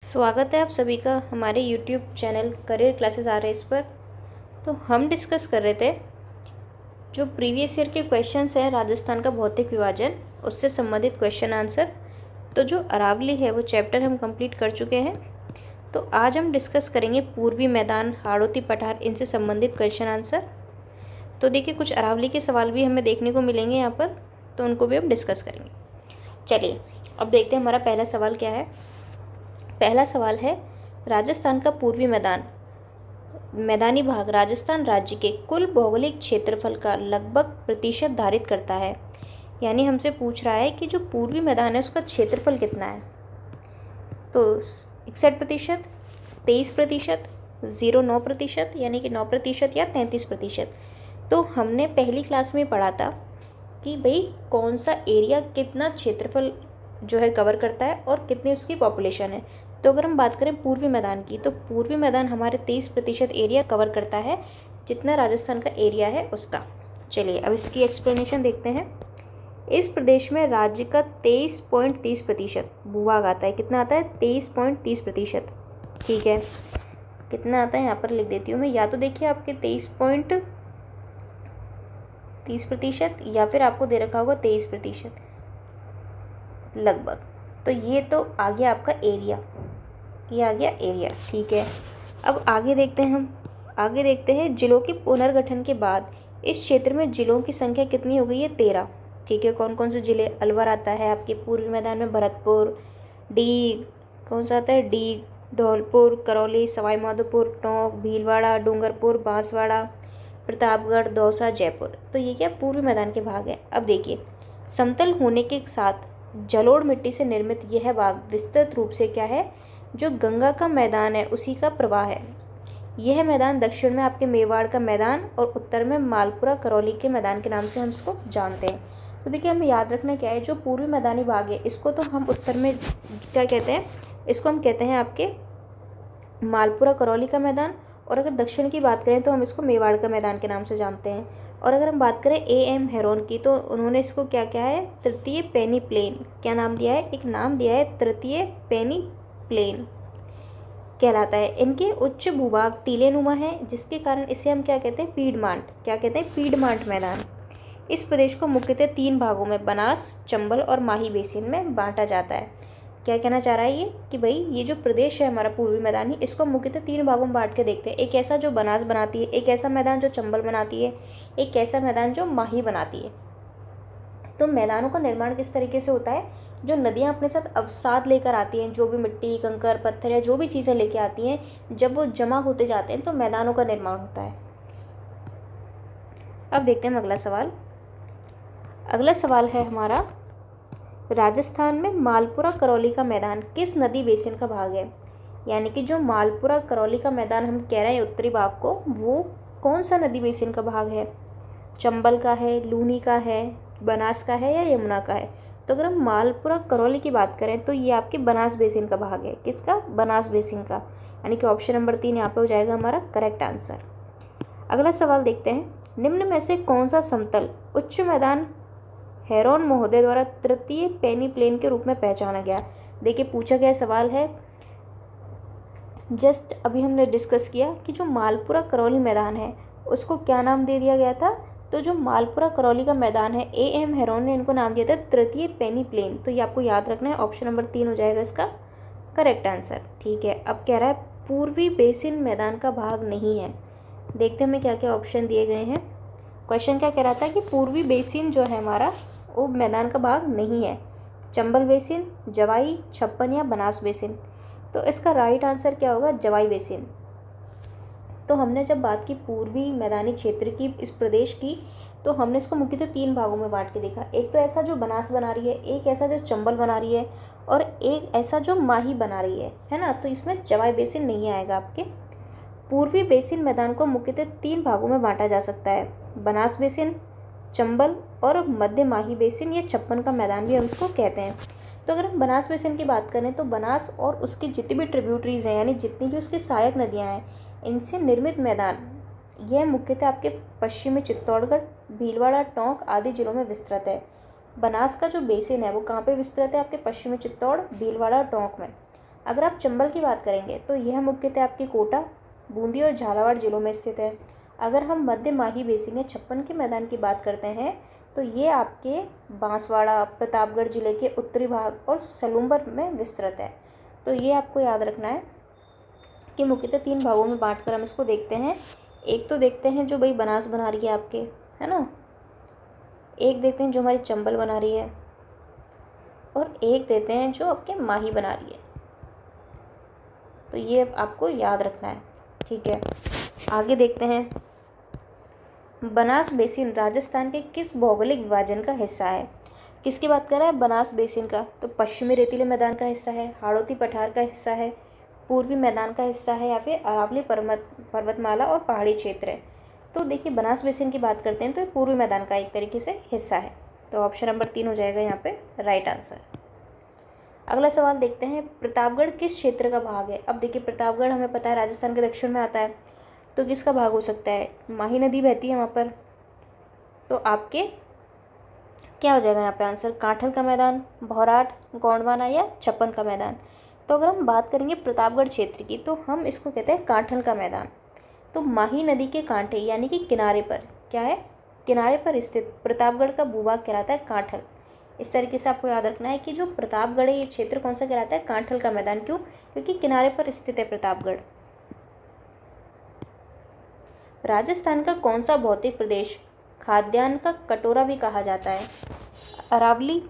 स्वागत है आप सभी का हमारे YouTube चैनल करियर क्लासेस आ रहे इस पर। तो हम डिस्कस कर रहे थे जो प्रीवियस ईयर के क्वेश्चंस हैं राजस्थान का भौतिक विभाजन, उससे संबंधित क्वेश्चन आंसर। तो जो अरावली है वो चैप्टर हम कंप्लीट कर चुके हैं। तो आज हम डिस्कस करेंगे पूर्वी मैदान, हाड़ौती पठार, इनसे संबंधित क्वेश्चन आंसर। तो देखिए कुछ अरावली के सवाल भी हमें देखने को मिलेंगे यहाँ पर, तो उनको भी हम डिस्कस करेंगे। चलिए अब देखते हैं हमारा पहला सवाल क्या है। पहला सवाल है, राजस्थान का पूर्वी मैदानी भाग राजस्थान राज्य के कुल भौगोलिक क्षेत्रफल का लगभग प्रतिशत धारित करता है। यानी हमसे पूछ रहा है कि जो पूर्वी मैदान है उसका क्षेत्रफल कितना है। तो 61%, 23%, 0.9% यानी कि 9% या 33%। तो हमने पहली क्लास में पढ़ा था कि भाई कौन सा एरिया कितना क्षेत्रफल जो है कवर करता है और कितनी उसकी पॉपुलेशन है। तो अगर हम बात करें पूर्वी मैदान की, तो पूर्वी मैदान हमारे 23% एरिया कवर करता है, जितना राजस्थान का एरिया है उसका। चलिए अब इसकी एक्सप्लेनेशन देखते हैं। इस प्रदेश में राज्य का 23.30% भूभाग आता है। कितना आता है? 23.30%। ठीक है, कितना आता है यहाँ पर लिख देती हूँ मैं। या तो देखिए आपके 23.30% या फिर आपको दे रखा होगा 23% लगभग। तो ये तो आ गया आपका एरिया, ये आ गया एरिया। ठीक है, अब आगे देखते हैं आगे देखते हैं जिलों के पुनर्गठन के बाद इस क्षेत्र में जिलों की संख्या कितनी हो गई है? 13। ठीक है, कौन कौन से जिले? अलवर आता है आपके पूर्वी मैदान में, भरतपुर, डीग, कौन सा आता है? डीग, धौलपुर, करौली, सवाई माधोपुर, टोंक, भीलवाड़ा, डूंगरपुर, बांसवाड़ा, प्रतापगढ़, दौसा, जयपुर। तो ये क्या पूर्वी मैदान के भाग हैं। अब देखिए, समतल होने के साथ जलोढ़ मिट्टी से निर्मित यह भाग विस्तृत रूप से क्या है? जो गंगा का मैदान है उसी का प्रवाह है। यह मैदान दक्षिण में आपके मेवाड़ का मैदान और उत्तर में मालपुरा करौली के मैदान के नाम से हम इसको जानते हैं। तो देखिए हमें याद रखना क्या है, जो पूर्वी मैदानी भाग है इसको तो हम उत्तर में क्या कहते हैं? इसको हम कहते हैं आपके मालपुरा करौली का मैदान, और अगर दक्षिण की बात करें तो हम इसको मेवाड़ का मैदान के नाम से जानते हैं। और अगर हम बात करें A.M. हेरोन की, तो उन्होंने इसको क्या क्या है? तृतीय पेनी प्लेन। क्या नाम दिया है? एक नाम दिया है तृतीय पेनी प्लेन कहलाता है। इनके उच्च भूभाग टीलेनुमा है, जिसके कारण इसे हम क्या कहते हैं? पीडमांट। क्या कहते हैं? पीडमांट मैदान। इस प्रदेश को मुख्यतः 3 भागों में, बनास, चंबल और माही बेसिन में बांटा जाता है। क्या कहना चाह रहा है ये कि भाई ये जो प्रदेश है हमारा पूर्वी मैदानी, इसको मुख्यतः 3 भागों में बांट के देखते हैं। एक ऐसा जो बनास बनाती है, एक ऐसा मैदान जो चंबल बनाती है, एक ऐसा मैदान जो माही बनाती है। तो मैदानों का निर्माण किस तरीके से होता है? जो नदियाँ अपने साथ अवसाद लेकर आती हैं, जो भी मिट्टी, कंकर, पत्थर या जो भी चीज़ें लेके आती हैं, जब वो जमा होते जाते हैं तो मैदानों का निर्माण होता है। अब देखते हैं अगला सवाल। अगला सवाल है हमारा, राजस्थान में मालपुरा करौली का मैदान किस नदी बेसिन का भाग है? यानी कि जो मालपुरा करौली का मैदान हम कह रहे हैं उत्तरी भाग को, वो कौन सा नदी बेसिन का भाग है? चंबल का है, लूनी का है, बनास का है या यमुना का है? तो अगर हम मालपुरा करौली की बात करें तो ये आपके बनास बेसिन का भाग है। किसका? बनास बेसिन का। यानी कि ऑप्शन नंबर 3 यहाँ पे हो जाएगा हमारा करेक्ट आंसर। अगला सवाल देखते हैं, निम्न में से कौन सा समतल उच्च मैदान हेरोन महोदय द्वारा तृतीय पेनी प्लेन के रूप में पहचाना गया? देखिए पूछा गया सवाल है, जस्ट अभी हमने डिस्कस किया कि जो मालपुरा करौली मैदान है उसको क्या नाम दे दिया गया था? तो जो मालपुरा करौली का मैदान है, A.M. हेरोन ने इनको नाम दिया था तृतीय पेनी प्लेन। तो ये आपको याद रखना है, ऑप्शन नंबर 3 हो जाएगा इसका करेक्ट आंसर। ठीक है, अब कह रहा है पूर्वी बेसिन मैदान का भाग नहीं है। देखते हैं हमें क्या क्या ऑप्शन दिए गए हैं। क्वेश्चन क्या कह रहा था कि पूर्वी बेसिन जो है हमारा वो मैदान का भाग नहीं है। चंबल बेसिन, जवाई, छप्पन या बनास बेसिन। तो इसका राइट आंसर क्या होगा? जवाई बेसिन। तो हमने जब बात की पूर्वी मैदानी क्षेत्र की, इस प्रदेश की, तो हमने इसको मुख्यतः 3 भागों में बांट के देखा। एक तो ऐसा जो बनास बना रही है, एक ऐसा जो चंबल बना रही है, और एक ऐसा जो माही बना रही है ना। तो इसमें जवाई बेसिन नहीं आएगा आपके। पूर्वी बेसिन मैदान को मुख्यतः 3 भागों में बांटा जा सकता है, बनास बेसिन, चंबल और मध्य माही बेसिन, या छप्पन का मैदान भी हम इसको कहते हैं। तो अगर हम बनास बेसिन की बात करें तो बनास और उसकी जितनी भी ट्रिब्यूटरीज हैं, यानी जितनी भी उसकी सहायक नदियां हैं, इनसे निर्मित मैदान यह मुख्यतः आपके पश्चिमी चित्तौड़गढ़, भीलवाड़ा, टोंक आदि जिलों में विस्तृत है। बनास का जो बेसिन है वो कहाँ पे विस्तृत है? आपके पश्चिमी चित्तौड़, भीलवाड़ा, टोंक में। अगर आप चंबल की बात करेंगे तो यह मुख्यतः आपके कोटा, बूंदी और झालावाड़ जिलों में स्थित है। अगर हम मध्य माही बेसिन या छप्पन के मैदान की बात करते हैं तो ये आपके बांसवाड़ा, प्रतापगढ़ जिले के उत्तरी भाग और सलूम्बर में विस्तृत है। तो ये आपको याद रखना है कि मुख्यतः 3 भागों में बांटकर हम इसको देखते हैं। एक तो देखते हैं जो भाई बनास बना रही है आपके, है ना, एक देखते हैं जो हमारी चंबल बना रही है, और एक देते हैं जो आपके माही बना रही है। तो ये आपको याद रखना है, ठीक है। आगे देखते हैं, बनास बेसिन राजस्थान के किस भौगोलिक विभाजन का हिस्सा है? किसकी बात कर रहा है? बनास बेसिन का। तो पश्चिमी रेतीले मैदान का हिस्सा है, हाड़ौती पठार का हिस्सा है, पूर्वी मैदान का हिस्सा है, या फिर अरावली पर्वतमाला और पहाड़ी क्षेत्र है। तो देखिए बनास बेसिन की बात करते हैं तो ये पूर्वी मैदान का एक तरीके से हिस्सा है। तो ऑप्शन नंबर 3 हो जाएगा यहाँ पे राइट आंसर। अगला सवाल देखते हैं, प्रतापगढ़ किस क्षेत्र का भाग है? अब देखिए प्रतापगढ़ हमें पता है राजस्थान के दक्षिण में आता है, तो किसका भाग हो सकता है? माही नदी बहती है वहाँ पर। तो आपके क्या हो जाएगा यहाँ पे आंसर? कांठल का मैदान, भौराट, गोंडवाना या छप्पन का मैदान। तो अगर हम बात करेंगे प्रतापगढ़ क्षेत्र की तो हम इसको कहते हैं कांठल का मैदान। तो माही नदी के कांठे यानी कि किनारे पर, क्या है, किनारे पर स्थित प्रतापगढ़ का भूभाग कहलाता है कांठल। इस तरीके से आपको याद रखना है कि जो प्रतापगढ़ है ये क्षेत्र कौन सा कहलाता है? कांठल का मैदान। क्यों? क्योंकि किनारे पर स्थित है प्रतापगढ़। राजस्थान का कौन सा भौतिक प्रदेश खाद्यान्न का कटोरा भी कहा जाता है? अरावली,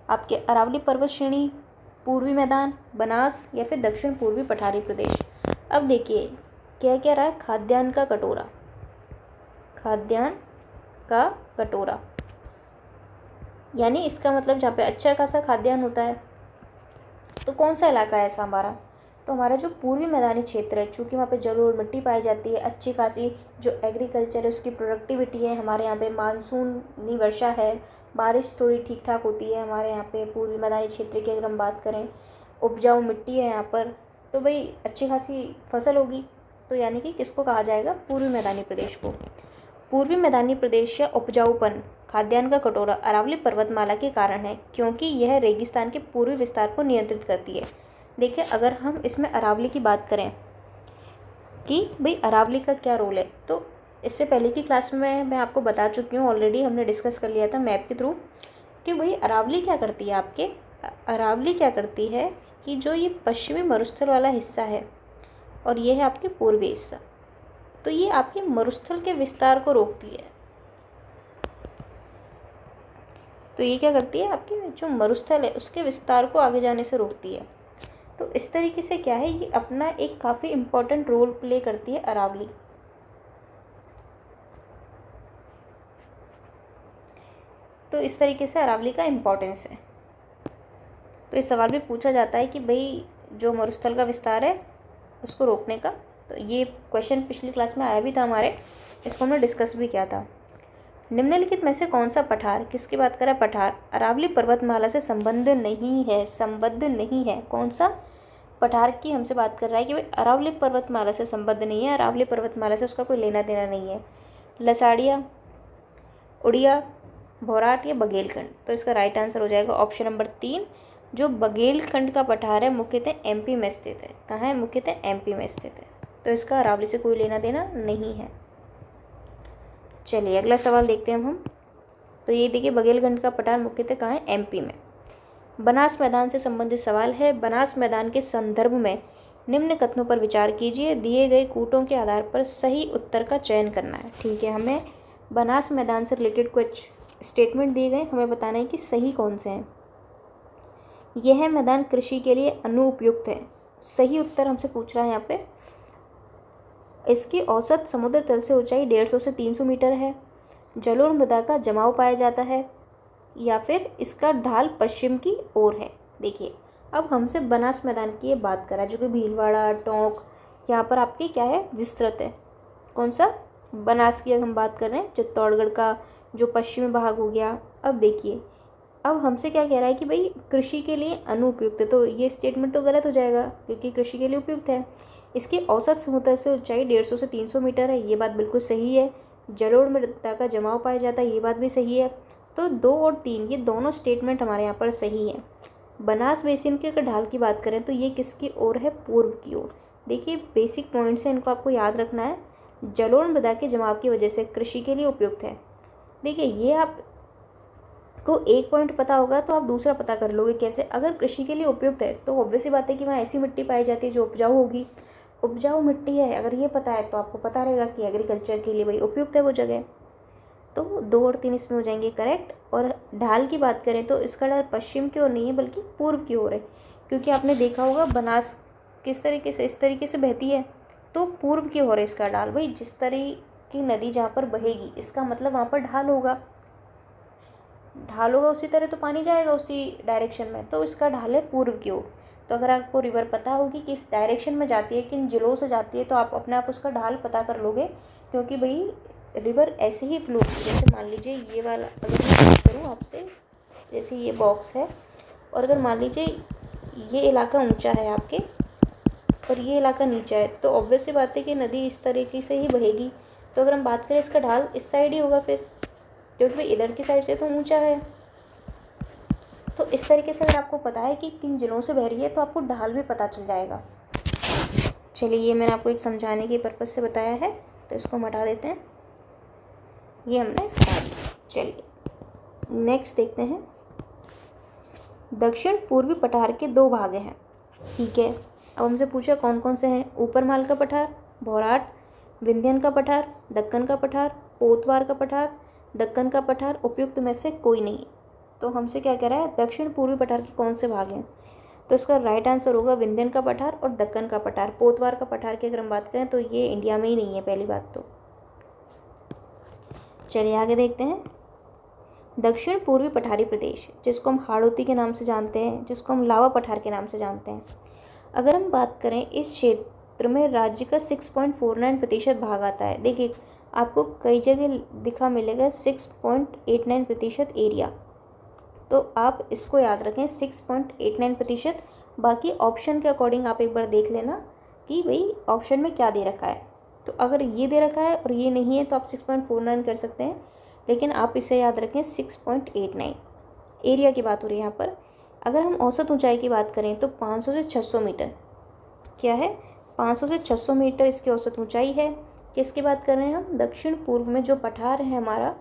आपके अरावली पर्वत श्रेणी, पूर्वी मैदान, बनास या फिर दक्षिण पूर्वी पठारी प्रदेश। अब देखिए क्या कह रहा है? खाद्यान्न का कटोरा, खाद्यान्न का कटोरा यानी इसका मतलब जहाँ पे अच्छा खासा खाद्यान्न होता है। तो कौन सा इलाका है ऐसा हमारा? तो हमारा जो पूर्वी मैदानी क्षेत्र है, चूँकि वहाँ पे जरूर मिट्टी पाई जाती है, अच्छी खासी जो एग्रीकल्चर है उसकी प्रोडक्टिविटी है, हमारे यहाँ पे मानसूनी वर्षा है, बारिश थोड़ी ठीक ठाक होती है हमारे यहाँ पे पूर्वी मैदानी क्षेत्र की अगर हम बात करें, उपजाऊ मिट्टी है यहाँ पर, तो भाई अच्छी खासी फसल होगी। तो यानी कि किसको कहा जाएगा? पूर्वी मैदानी प्रदेश को। पूर्वी मैदानी प्रदेश या उपजाऊपन खाद्यान्न का कटोरा अरावली पर्वतमाला के कारण है, क्योंकि यह रेगिस्तान के पूर्वी विस्तार को नियंत्रित करती है। देखिए अगर हम इसमें अरावली की बात करें कि भाई अरावली का क्या रोल है, तो इससे पहले की क्लास में मैं आपको बता चुकी हूँ, ऑलरेडी हमने डिस्कस कर लिया था मैप के थ्रू कि भाई अरावली क्या करती है आपके, अरावली क्या करती है कि जो ये पश्चिमी मरुस्थल वाला हिस्सा है और ये है आपके पूर्वी हिस्सा, तो ये आपके मरुस्थल के विस्तार को रोकती है। तो ये क्या करती है? आपकी जो मरुस्थल है उसके विस्तार को आगे जाने से रोकती है। तो इस तरीके से क्या है, ये अपना एक काफ़ी इम्पोर्टेंट रोल प्ले करती है अरावली। तो इस तरीके से अरावली का इम्पोर्टेंस है। तो इस सवाल भी पूछा जाता है कि भाई जो मरुस्थल का विस्तार है उसको रोकने का, तो ये क्वेश्चन पिछली क्लास में आया भी था हमारे, इसको हमने डिस्कस भी किया था। निम्नलिखित में से कौन सा पठार, किसकी बात करें? पठार अरावली पर्वतमाला से संबद्ध नहीं है, संबद्ध नहीं है। कौन सा पठार की हमसे बात कर रहा है कि भाई अरावली पर्वतमाला से संबद्ध नहीं है, अरावली पर्वतमाला से उसका कोई लेना देना नहीं है? लसाड़िया, उड़िया, भौराट या बघेलखंड। तो इसका राइट आंसर हो जाएगा ऑप्शन नंबर 3, जो बघेलखंड का पठार है मुख्यतः एमपी में स्थित है। कहाँ है? मुख्यतः एमपी में स्थित है। तो इसका अरावली से कोई लेना देना नहीं है। चलिए अगला सवाल देखते हैं हम। तो ये देखिए बघेलखंड का पठार मुख्यतः कहाँ है? एमपी में। बनास मैदान से संबंधित सवाल है, बनास मैदान के संदर्भ में निम्न कथनों पर विचार कीजिए, दिए गए कूटों के आधार पर सही उत्तर का चयन करना है। ठीक है, हमें बनास मैदान से रिलेटेड कुछ स्टेटमेंट दिए गए, हमें बताना है कि सही कौन से हैं। यह मैदान कृषि के लिए अनुपयुक्त है, सही उत्तर हमसे पूछ रहा है यहाँ पे। इसकी औसत समुद्र तल से ऊंचाई 150 से 300 मीटर है, जलोढ़ मृदा का जमाव पाया जाता है, या फिर इसका ढाल पश्चिम की ओर है। देखिए अब हमसे बनास मैदान की ये बात करा जो कि भीलवाड़ा, टोंक, यहाँ पर आपकी क्या है? विस्तृत है। कौन सा? बनास की अगर हम बात कर रहे हैं, चित्तौड़गढ़ का जो पश्चिमी भाग हो गया। अब देखिए अब हमसे क्या कह रहा है कि भाई कृषि के लिए अनुपयुक्त है, तो ये स्टेटमेंट तो गलत हो जाएगा क्योंकि कृषि के लिए उपयुक्त है। इसकी औसत समुद्र से ऊंचाई 150 से 300 मीटर है, ये बात बिल्कुल सही है। जलोढ़ मृदा का जमाव पाया जाता है, ये बात भी सही है। तो 2 और 3 ये दोनों स्टेटमेंट हमारे यहाँ पर सही है। बनास बेसिन के अगर ढाल की बात करें तो ये किसकी ओर है, पूर्व की ओर। देखिए बेसिक पॉइंट्स हैं, इनको आपको याद रखना है। जलोढ़ मृदा के जमाव की वजह से कृषि के लिए उपयुक्त है। देखिए ये आपको एक पॉइंट पता होगा तो आप दूसरा पता कर लोगे कैसे। अगर कृषि के लिए उपयुक्त है तो ऑब्वियस सी बात है कि वहाँ ऐसी मिट्टी पाई जाती है जो उपजाऊ होगी, उपजाऊ मिट्टी है। अगर ये पता है तो आपको पता रहेगा कि एग्रीकल्चर के लिए भाई उपयुक्त है वो जगह। तो 2 और 3 इसमें हो जाएंगे करेक्ट। और ढाल की बात करें तो इसका ढाल पश्चिम की ओर नहीं है बल्कि पूर्व की ओर है, क्योंकि आपने देखा होगा बनास किस तरीके से, इस तरीके से बहती है, तो पूर्व की ओर है इसका ढाल। भाई जिस तरह की नदी जहाँ पर बहेगी इसका मतलब वहाँ पर ढाल होगा, ढाल होगा उसी तरह तो पानी जाएगा उसी डायरेक्शन में, तो इसका ढाल है पूर्व की ओर। तो अगर आपको रिवर पता होगी कि इस डायरेक्शन में जाती है, किन जिलों से जाती है, तो आप अपने आप उसका ढाल पता कर लोगे, क्योंकि भाई रिवर ऐसे ही फ्लो होती है। जैसे मान लीजिए ये वाला अगर मैं बात करूँ आपसे, जैसे ये बॉक्स है और अगर मान लीजिए ये इलाका ऊंचा है आपके और ये इलाका नीचा है, तो ऑब्वियस सी बात है कि नदी इस तरीके से ही बहेगी। तो अगर हम बात करें इसका ढाल इस साइड ही होगा फिर, क्योंकि भाई इधर की साइड से तो ऊंचा है। तो इस तरीके से अगर आपको पता है कि किन जिलों से बह रही है तो आपको ढाल भी पता चल जाएगा। चलिए ये मैंने आपको एक समझाने के पर्पज़ से बताया है, तो इसको हम हटा देते हैं, ये हमने हटा दिया। चलिए नेक्स्ट देखते हैं। दक्षिण पूर्वी पठार के 2 भाग हैं, ठीक है। अब हमसे पूछा कौन कौन से हैं। ऊपरमाल का पठार, भौराट, विंध्यन का पठार, दक्कन का पठार, पोतवार का पठार, दक्कन का पठार उपयुक्त में से कोई नहीं। तो हमसे क्या कह रहा है, दक्षिण पूर्वी पठार के कौन से भाग हैं। तो इसका राइट आंसर होगा विंध्यन का पठार और दक्कन का पठार। पोतवार का पठार की अगर हम बात करें तो ये इंडिया में ही नहीं है पहली बात तो। चलिए आगे देखते हैं। दक्षिण पूर्वी पठारी प्रदेश, जिसको हम हाड़ौती के नाम से जानते हैं, जिसको हम लावा पठार के नाम से जानते हैं, अगर हम बात करें इस क्षेत्र में राज्य का 6.49% भाग आता है। देखिए आपको कई जगह दिखा मिलेगा 6.89% एरिया, तो आप इसको याद रखें 6.89%। बाकी ऑप्शन के अकॉर्डिंग आप एक बार देख लेना कि भाई ऑप्शन में क्या दे रखा है। तो अगर ये दे रखा है और ये नहीं है तो आप 6.49 कर सकते हैं, लेकिन आप इसे याद रखें 6.89। एरिया की बात हो रही है यहाँ पर। अगर हम औसत ऊंचाई की बात करें तो 500 से 600 मीटर, क्या है 500 से 600 मीटर इसकी औसत ऊंचाई है। किसकी बात कर रहे हैं हम, दक्षिण पूर्व में जो पठार है हमारा,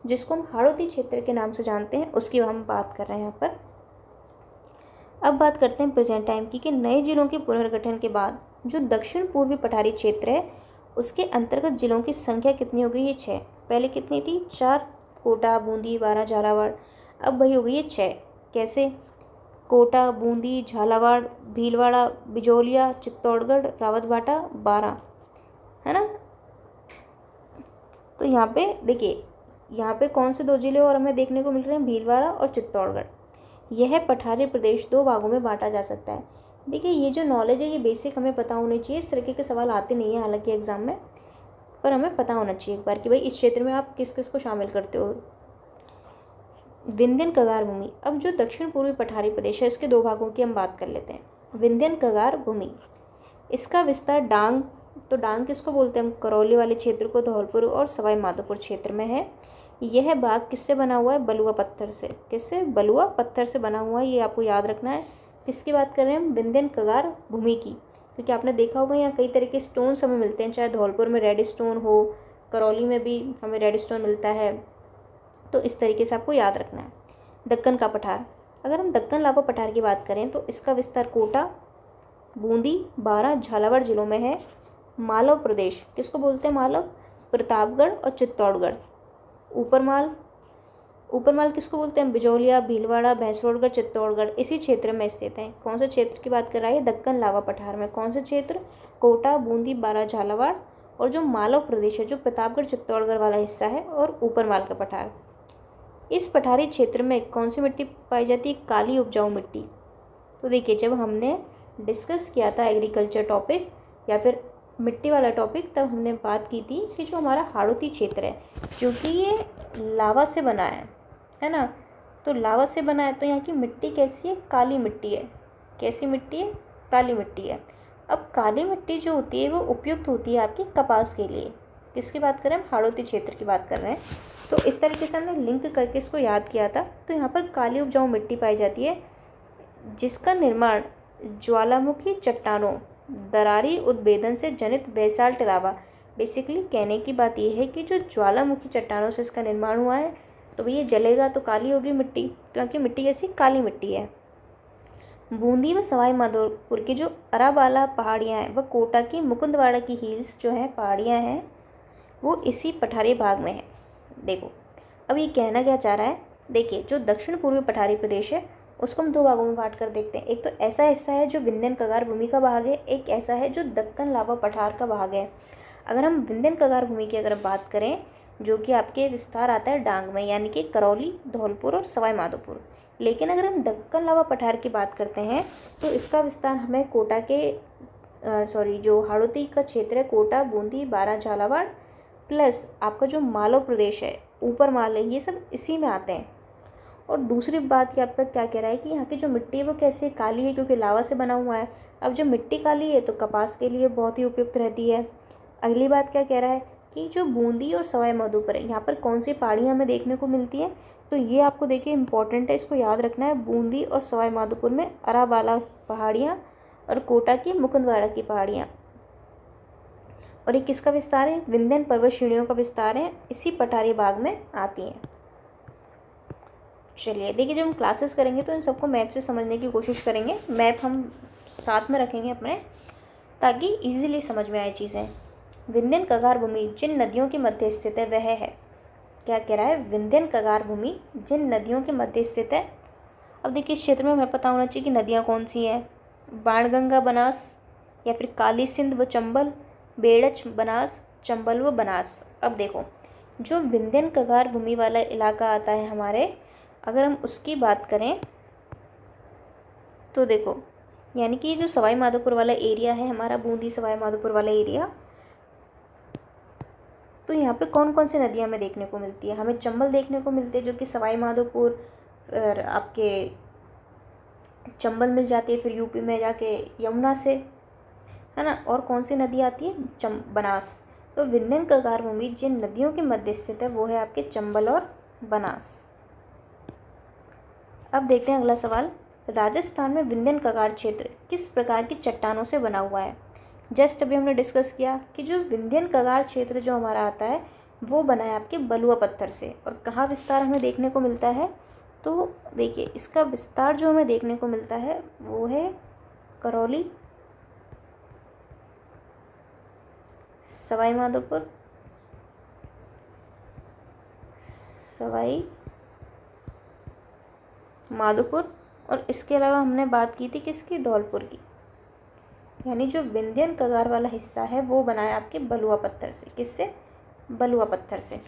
जिसको हम हाड़ौती क्षेत्र के नाम से जानते हैं, उसकी हम बात कर रहे हैं यहाँ पर। अब बात करते हैं प्रेजेंट टाइम की कि नए जिलों के पुनर्गठन के बाद जो दक्षिण पूर्वी पठारी क्षेत्र है उसके अंतर्गत जिलों की संख्या कितनी हो गई है, 6। पहले कितनी थी, 4, कोटा, बूंदी, बारा, झालावाड़। अब वही हो गई है 6। कैसे, कोटा, बूंदी, झालावाड़, भीलवाड़ा, बिजोलिया, चित्तौड़गढ़, रावतबाटा, बारा, है ना। तो यहाँ पे देखिए, यहाँ पे कौन से 2 जिले और हमें देखने को मिल रहे हैं, भीलवाड़ा और चित्तौड़गढ़। यह पठारी प्रदेश 2 भागों में बांटा जा सकता है। देखिए ये जो नॉलेज है ये बेसिक हमें पता होनी चाहिए। इस तरीके के सवाल आते नहीं है हालांकि एग्जाम में, पर हमें पता होना चाहिए एक बार कि भाई इस क्षेत्र में आप किस किस को शामिल करते हो। विंध्यन कगार भूमि, अब जो दक्षिण पूर्वी पठारी प्रदेश है इसके 2 भागों की हम बात कर लेते हैं। विंध्यन कगार भूमि, इसका विस्तार डांग, तो डांग किसको बोलते हैं हम, करौली वाले क्षेत्र को, धौलपुर और सवाई माधोपुर क्षेत्र में है। यह बाग किससे बना हुआ है, बलुआ पत्थर से। किससे, बलुआ पत्थर से बना हुआ है, ये आपको याद रखना है। किसकी बात कर रहे हैं हम, विंध्यन कगार भूमि की, क्योंकि आपने देखा होगा यहाँ कई तरह के स्टोन्स हमें मिलते हैं, चाहे धौलपुर में रेड स्टोन हो, करौली में भी हमें रेड स्टोन मिलता है, तो इस तरीके से आपको याद रखना है। दक्कन का पठार, अगर हम दक्कन लावा पठार की बात करें तो इसका विस्तार कोटा, बूंदी, बारा, झालावाड़ जिलों में है। मालव प्रदेश किसको बोलते हैं, मालव, प्रतापगढ़ और चित्तौड़गढ़। ऊपरमाल किसको बोलते हैं, बिजोलिया, भीलवाड़ा, भैंसरोडगढ़, चित्तौड़गढ़ इसी क्षेत्र में स्थित हैं। कौन से क्षेत्र की बात कर रहा है, दक्कन लावा पठार में। कौन से क्षेत्र, कोटा, बूंदी, बारा, झालावाड़। और जो मालव प्रदेश है जो प्रतापगढ़ चित्तौड़गढ़ वाला हिस्सा है, और ऊपरमाल का पठार। इस पठारी क्षेत्र में कौन सी मिट्टी पाई जाती है, काली उपजाऊ मिट्टी। तो देखिए जब हमने डिस्कस किया था एग्रीकल्चर टॉपिक या फिर मिट्टी वाला टॉपिक, तब हमने बात की थी कि जो हमारा हाड़ौती क्षेत्र है क्योंकि ये लावा से बना है ना, तो लावा से बना है तो यहाँ की मिट्टी कैसी है, काली मिट्टी है। कैसी मिट्टी है, काली मिट्टी है। अब काली मिट्टी जो होती है वो उपयुक्त होती है आपकी कपास के लिए। किसकी बात कर रहे हैं हम, हाड़ौती क्षेत्र की बात कर रहे हैं। तो इस तरीके से हमने लिंक करके इसको याद किया था। तो यहाँ पर काली उपजाऊ मिट्टी पाई जाती है जिसका निर्माण ज्वालामुखी चट्टानों दरारी उद्भेदन से जनित बेसाल्ट लावा। बेसिकली कहने की बात यह है कि जो ज्वालामुखी चट्टानों से इसका निर्माण हुआ है, तो भैया जलेगा तो काली होगी मिट्टी, क्योंकि मिट्टी कैसी काली मिट्टी है। बूंदी व सवाई माधोपुर की जो अराबाला पहाड़ियाँ हैं व कोटा की मुकुंदवाड़ा की हिल्स जो हैं पहाड़ियाँ हैं, वो इसी पठारी भाग में है। देखो अब ये कहना क्या चाह रहा है, देखिए जो दक्षिण पूर्वी पठारी प्रदेश है उसको हम दो भागों में बांट कर देखते हैं। एक तो ऐसा हिस्सा है जो विंध्यन कगार भूमि का भाग है, एक ऐसा है जो दक्कन लावा पठार का भाग है। अगर हम विंध्यन कगार भूमि की अगर बात करें, जो कि आपके विस्तार आता है डांग में, यानी कि करौली, धौलपुर और सवाई माधोपुर। लेकिन अगर हम दक्कन लावा पठार की बात करते हैं तो इसका विस्तार हमें कोटा के जो हाड़ौती का क्षेत्र है, कोटा, बूंदी, बारां, झालावाड़ प्लस आपका जो मालव प्रदेश है, ऊपर माल है, ये सब इसी में आते हैं। और दूसरी बात कि आपका क्या कह रहा है कि यहाँ की जो मिट्टी है वो कैसे काली है, क्योंकि लावा से बना हुआ है। अब जो मिट्टी काली है तो कपास के लिए बहुत ही उपयुक्त रहती है। अगली बात क्या कह रहा है कि जो बूंदी और सवाई माधोपुर है, यहाँ पर कौन सी पहाड़ियाँ हमें देखने को मिलती हैं, तो ये आपको देखिए इंपॉर्टेंट है, इसको याद रखना है। बूंदी और सवाई माधोपुर में अराबाला पहाड़ियाँ और कोटा की मुकुंदवाड़ा की पहाड़ियाँ। और ये किसका विस्तार है, विंध्यन पर्वत श्रेणियों का विस्तार है, इसी पठारी भाग में आती हैं। चलिए देखिए, जब हम क्लासेस करेंगे तो इन सबको मैप से समझने की कोशिश करेंगे। मैप हम साथ में रखेंगे अपने, ताकि इजीली समझ में आए चीज़ें। विंध्यन कगार भूमि जिन नदियों के मध्य स्थित है वह है, क्या कह रहा है, विंध्यन कगार भूमि जिन नदियों के मध्य स्थित है। अब देखिए इस क्षेत्र में हमें पता होना चाहिए कि नदियाँ कौन सी हैं, बाणगंगा बनास, या फिर काली सिंध व चंबल, बेड़च बनास, चंबल व बनास। अब देखो जो विंध्यन कगार भूमि वाला इलाका आता है हमारे, अगर हम उसकी बात करें तो देखो, यानी कि जो सवाई माधोपुर वाला एरिया है हमारा, बूंदी सवाई माधोपुर वाला एरिया, तो यहाँ पे कौन कौन सी नदियाँ हमें देखने को मिलती है, हमें चंबल देखने को मिलती है जो कि सवाई माधोपुर, फिर आपके चंबल मिल जाती है, फिर यूपी में जाके यमुना से, है ना। और कौन सी नदी आती है, बनास। तो विंध्यन कगार भूमि जिन नदियों के मध्य स्थित है वो है आपके चंबल और बनास। अब देखते हैं अगला सवाल, राजस्थान में विंध्यन कगार क्षेत्र किस प्रकार की चट्टानों से बना हुआ है। जस्ट अभी हमने डिस्कस किया कि जो विंध्यन कगार क्षेत्र जो हमारा आता है वो बना है आपके बलुआ पत्थर से। और कहाँ विस्तार हमें देखने को मिलता है, तो देखिए इसका विस्तार जो हमें देखने को मिलता है वो है करौली, सवाई माधोपुर, और इसके अलावा हमने बात की थी किसकी, धौलपुर की। यानी जो विंध्यन कगार वाला हिस्सा है वो बना है आपके बलुआ पत्थर से। किससे, बलुआ पत्थर से।